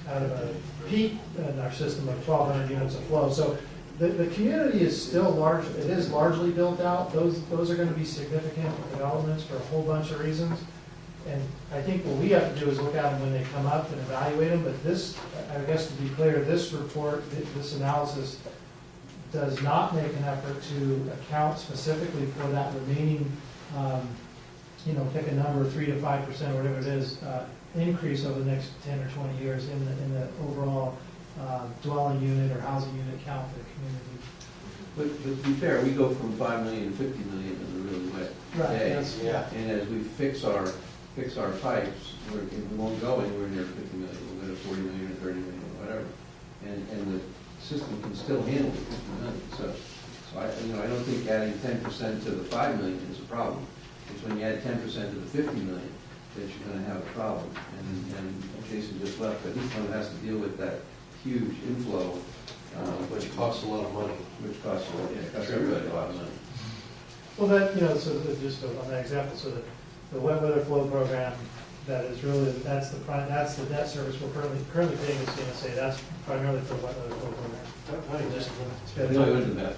a peak in our system of 1,200 units of flow. So the community is still large. It is largely built out. Those are going to be significant developments for a whole bunch of reasons. And I think what we have to do is look at them when they come up and evaluate them. But this, I guess to be clear, this report, this analysis does not make an effort to account specifically for that remaining, pick a number, 3 to 5% or whatever it is, increase over the next 10 or 20 years in the overall dwelling unit or housing unit count for the community. But to be fair, we go from 5 million to 50 million in the really wet days. Yeah. And as we fix our pipes, we won't go anywhere near 50 million. We'll go to 40 million or 30 million or whatever. And the system can still handle 50 million. So I don't think adding 10% to the 5 million is a problem. It's when you add 10% to the 50 million that you're going to have a problem. And Jason just left, but he's the one that has to deal with that huge inflow. Which costs a lot of money. Which costs everybody a lot of money. Well, just on that example, so the wet weather flow program, that's the debt service we're currently paying to CMSA. That's primarily for the wet weather flow program. They only went to that.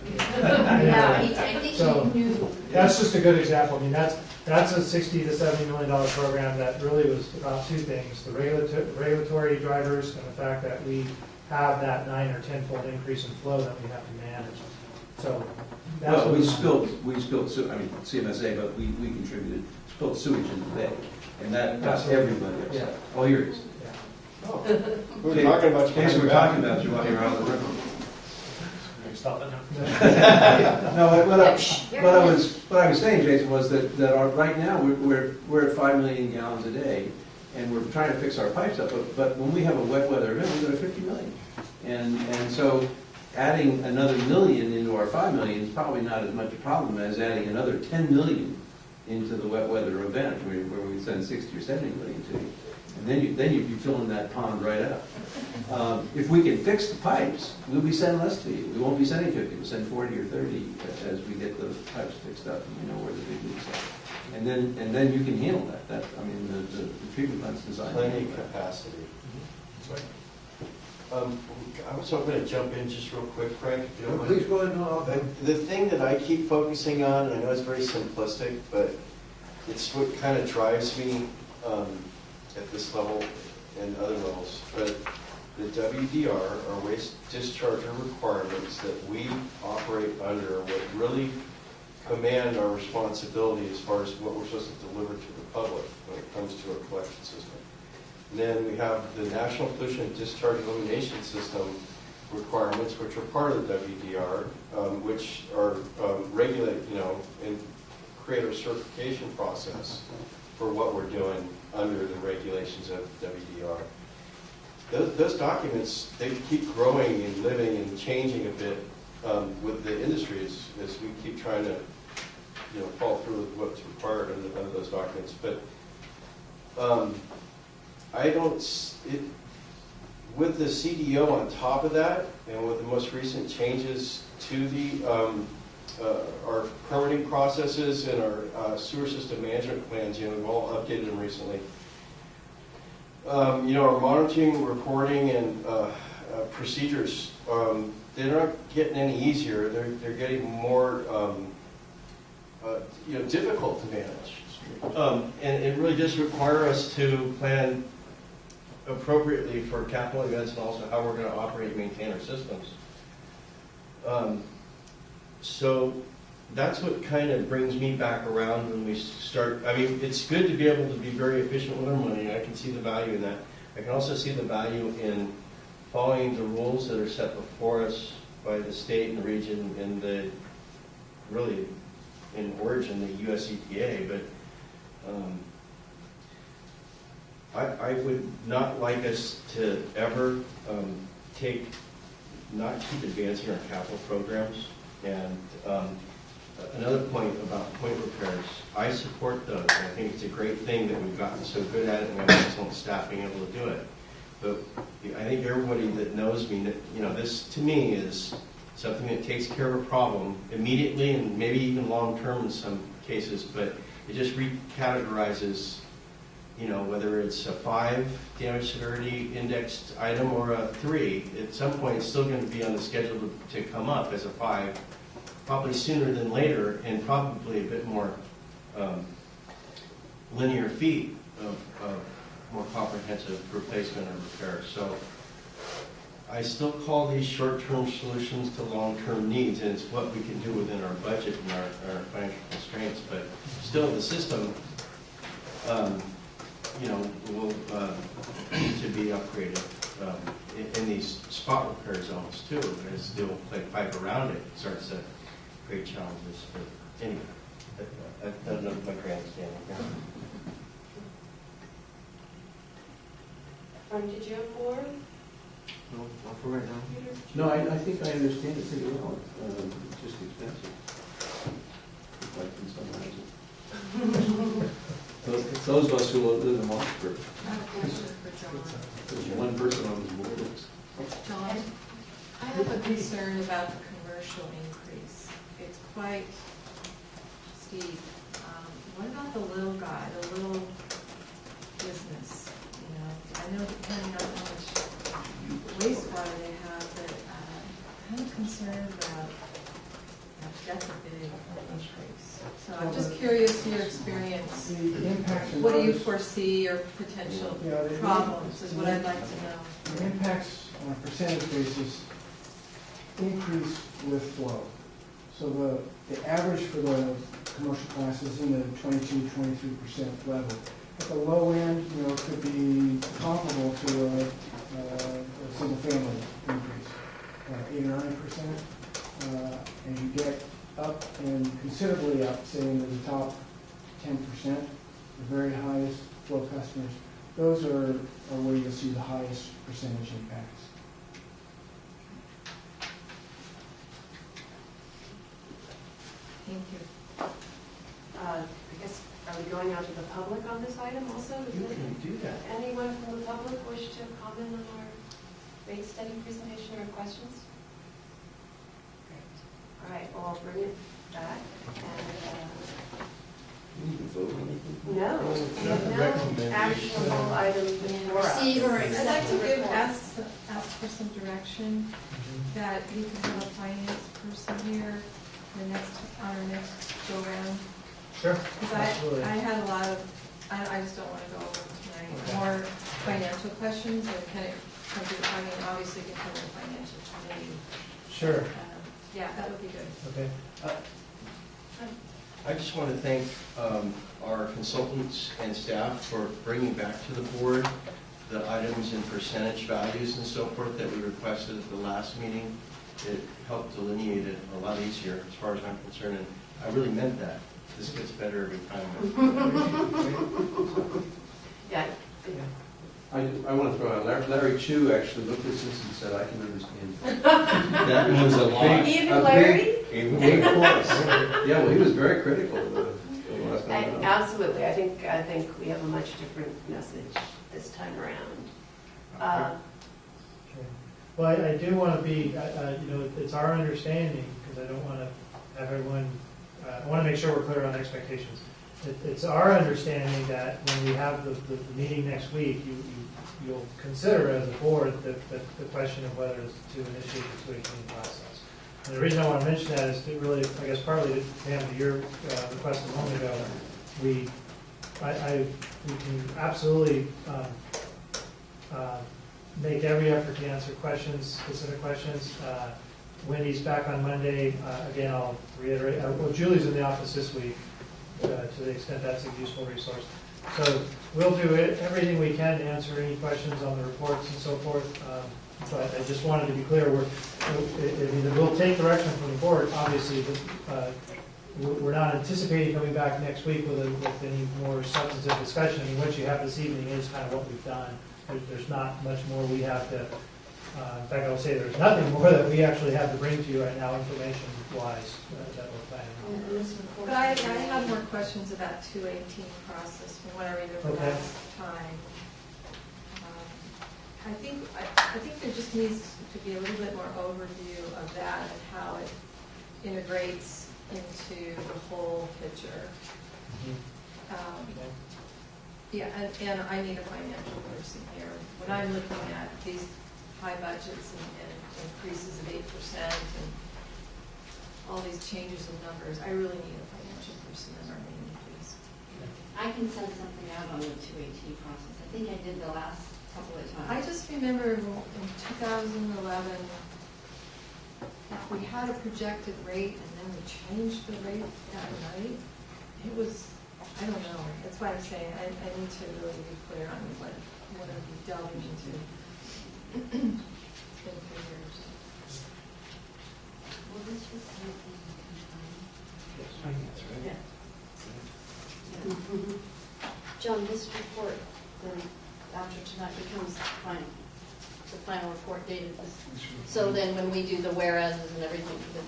Yeah, I think So, he knew. That's just a good example. I mean, that's a $60 to $70 million program that really was about two things: the regulatory drivers and the fact that we have that 9 or 10-fold increase in flow that we have to manage. So, that's Well, what we spilled, CMSA, but we contributed, spilled sewage in the bay, and that got everybody upset. Yeah. All yours. Yeah. Oh, we were talking about you. Case we're talking about, you're walking around the river. Stop it now. No, what I was saying, Jason, was that right now we're at 5 million gallons a day, and we're trying to fix our pipes up. But when we have a wet weather event, we go to 50 million, and so adding another million into our 5 million is probably not as much a problem as adding another 10 million into the wet weather event, where we send 60 or 70 million to you. And then you'd be filling that pond right up. If we can fix the pipes, we'll be sending less to you. We won't be sending 50, we'll send 40 or 30 as we get the pipes fixed up and we know where the big leaks are. And then you can handle that. The treatment plant's designed. Plenty of capacity. I was hoping to jump in just real quick, Frank, if you don't mind. Please go ahead. No, The thing that I keep focusing on, and I know it's very simplistic, but it's what kind of drives me at this level and other levels. But the WDR, or waste discharger requirements that we operate under, what really command our responsibility as far as what we're supposed to deliver to the public when it comes to a collection system. And then we have the National Pollution Discharge Elimination System requirements, which are part of the WDR, which are regulated, and create a certification process for what we're doing under the regulations of WDR. Those documents, they keep growing and living and changing a bit with the industry as we keep trying to follow through with what's required under those documents. But with the CDO on top of that, and with the most recent changes to the our permitting processes and our sewer system management plans, we've all updated them recently. Our monitoring, reporting, and procedures, they're not getting any easier. They're getting more difficult to manage. And it really does require us to plan appropriately for capital events and also how we're going to operate and maintain our systems. So that's what kind of brings me back around when we start. I mean, it's good to be able to be very efficient with our money. I can see the value in that. I can also see the value in following the rules that are set before us by the state and the region and the, really, in origin, the US EPA. But I would not like us to ever not keep advancing our capital programs. And another point about point repairs, I support those. I think it's a great thing that we've gotten so good at it and we have excellent staff being able to do it. But I think everybody that knows me, that, you know, this to me is something that takes care of a problem immediately and maybe even long-term in some cases, but it just recategorizes, you know, whether it's a 5 damage severity indexed item or a 3, at some point it's still going to be on the schedule to come up as a 5, probably sooner than later, and probably a bit more linear feet of more comprehensive replacement or repair. So I still call these short-term solutions to long-term needs, and it's what we can do within our budget and our financial constraints. But still, the system, you know, will need to be upgraded in these spot repair zones too. As they'll play pipe around it, it starts to create challenges. But anyway, I don't know my grandstanding here. Frank, did you have more? No, not for right now. No, I think I understand it pretty well. It's just expensive. Like in some ways. It's those of us who live in Washburn. I have a question for John. There's one person on this board. John, I have a concern about the commercial increase. It's quite steep. What about the little guy, the little business? You know, I know depending on how much wastewater they have, but I'm kind of concerned about that's a big increase. So I'm just curious your experience. The impacts. What do you foresee or potential Yeah, problems is what I'd like to know. The impacts on a percentage basis increase with flow. So the average for the commercial class is in the 22-23% level. At the low end, you know, it could be comparable to a single family increase, 8 or 9%. As you get up and considerably up, say into the top 10%, the very highest flow customers, those are where you'll see the highest percentage impacts. Thank you. I guess, are we going out to the public on this item also? You can do that. Anyone from the public wish to comment on our rate study presentation or questions? Great. All right, well, I'll bring it back. You need to vote on anything? No, we have no actionable item before us. I'd like to ask for some direction that we can have a finance person here on our next go round. Sure, Because absolutely. I had a lot of, I just don't want to go over tonight, Okay. more financial questions and kind of come to, I mean, obviously can come to the financial committee. Sure, Yeah, that would be good. okay. I just want to thank our consultants and staff for bringing back to the board the items and percentage values and so forth that we requested at the last meeting. It helped delineate it a lot easier as far as I'm concerned, and I really meant that. This gets better every time. Yeah. I want to throw out, Larry Chu actually looked at this and said, I can understand. That was a lot. Even Larry? A big plus. Yeah, well, he was very critical of the last time. Absolutely. I think we have a much different message this time around. Okay. Well, I do want to be, you know, it's our understanding, because I don't want to have everyone, I want to make sure we're clear on expectations. It's our understanding that when we have the meeting next week, you'll consider as a board the question of whether to initiate the tuition process. And the reason I want to mention that is to really, I guess, partly to answer your request a moment ago. We can absolutely make every effort to answer questions, specific questions. Wendy's back on Monday. Again, I'll reiterate, well, Julie's in the office this week, to the extent that's a useful resource. So we'll do everything we can to answer any questions on the reports and so forth. But I just wanted to be clear, we'll take direction from the board, obviously, but we're not anticipating coming back next week with any more substantive discussion. I mean, what you have this evening is kind of what we've done. There's not much more we have to, in fact, I'll say there's nothing more that we actually have to bring to you right now, information-wise, that we're planning on. But I have more questions about 218 process from what I remember Okay. last time. I think there just needs to be a little bit more overview of that and how it integrates into the whole picture. Yeah, and I need a financial person here. When I'm looking at these high budgets and increases of 8% and all these changes in numbers, I really need a financial person in our meeting, please. I can send something out on the 218 process. I think I did the last couple of times. I just remember in 2011, if we had a projected rate and then we changed the rate that night, it was, I don't know. That's why I'm saying I need to really be clear on what I'm delving into. It's been 3 years. Well, this was something Yeah. John, this report, then after tonight becomes the final report dated this. So then when we do the whereases and everything for the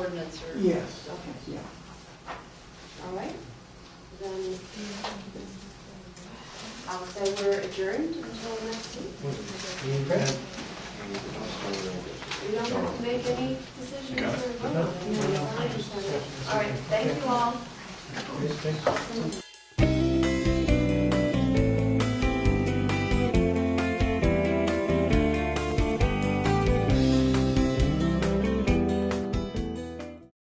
ordinance or? Yes. Okay. Yeah. All right. Then I'll say we're adjourned until next week. We don't have to make any decisions or vote. No, no, just discussion. All right, thank you all. Thanks.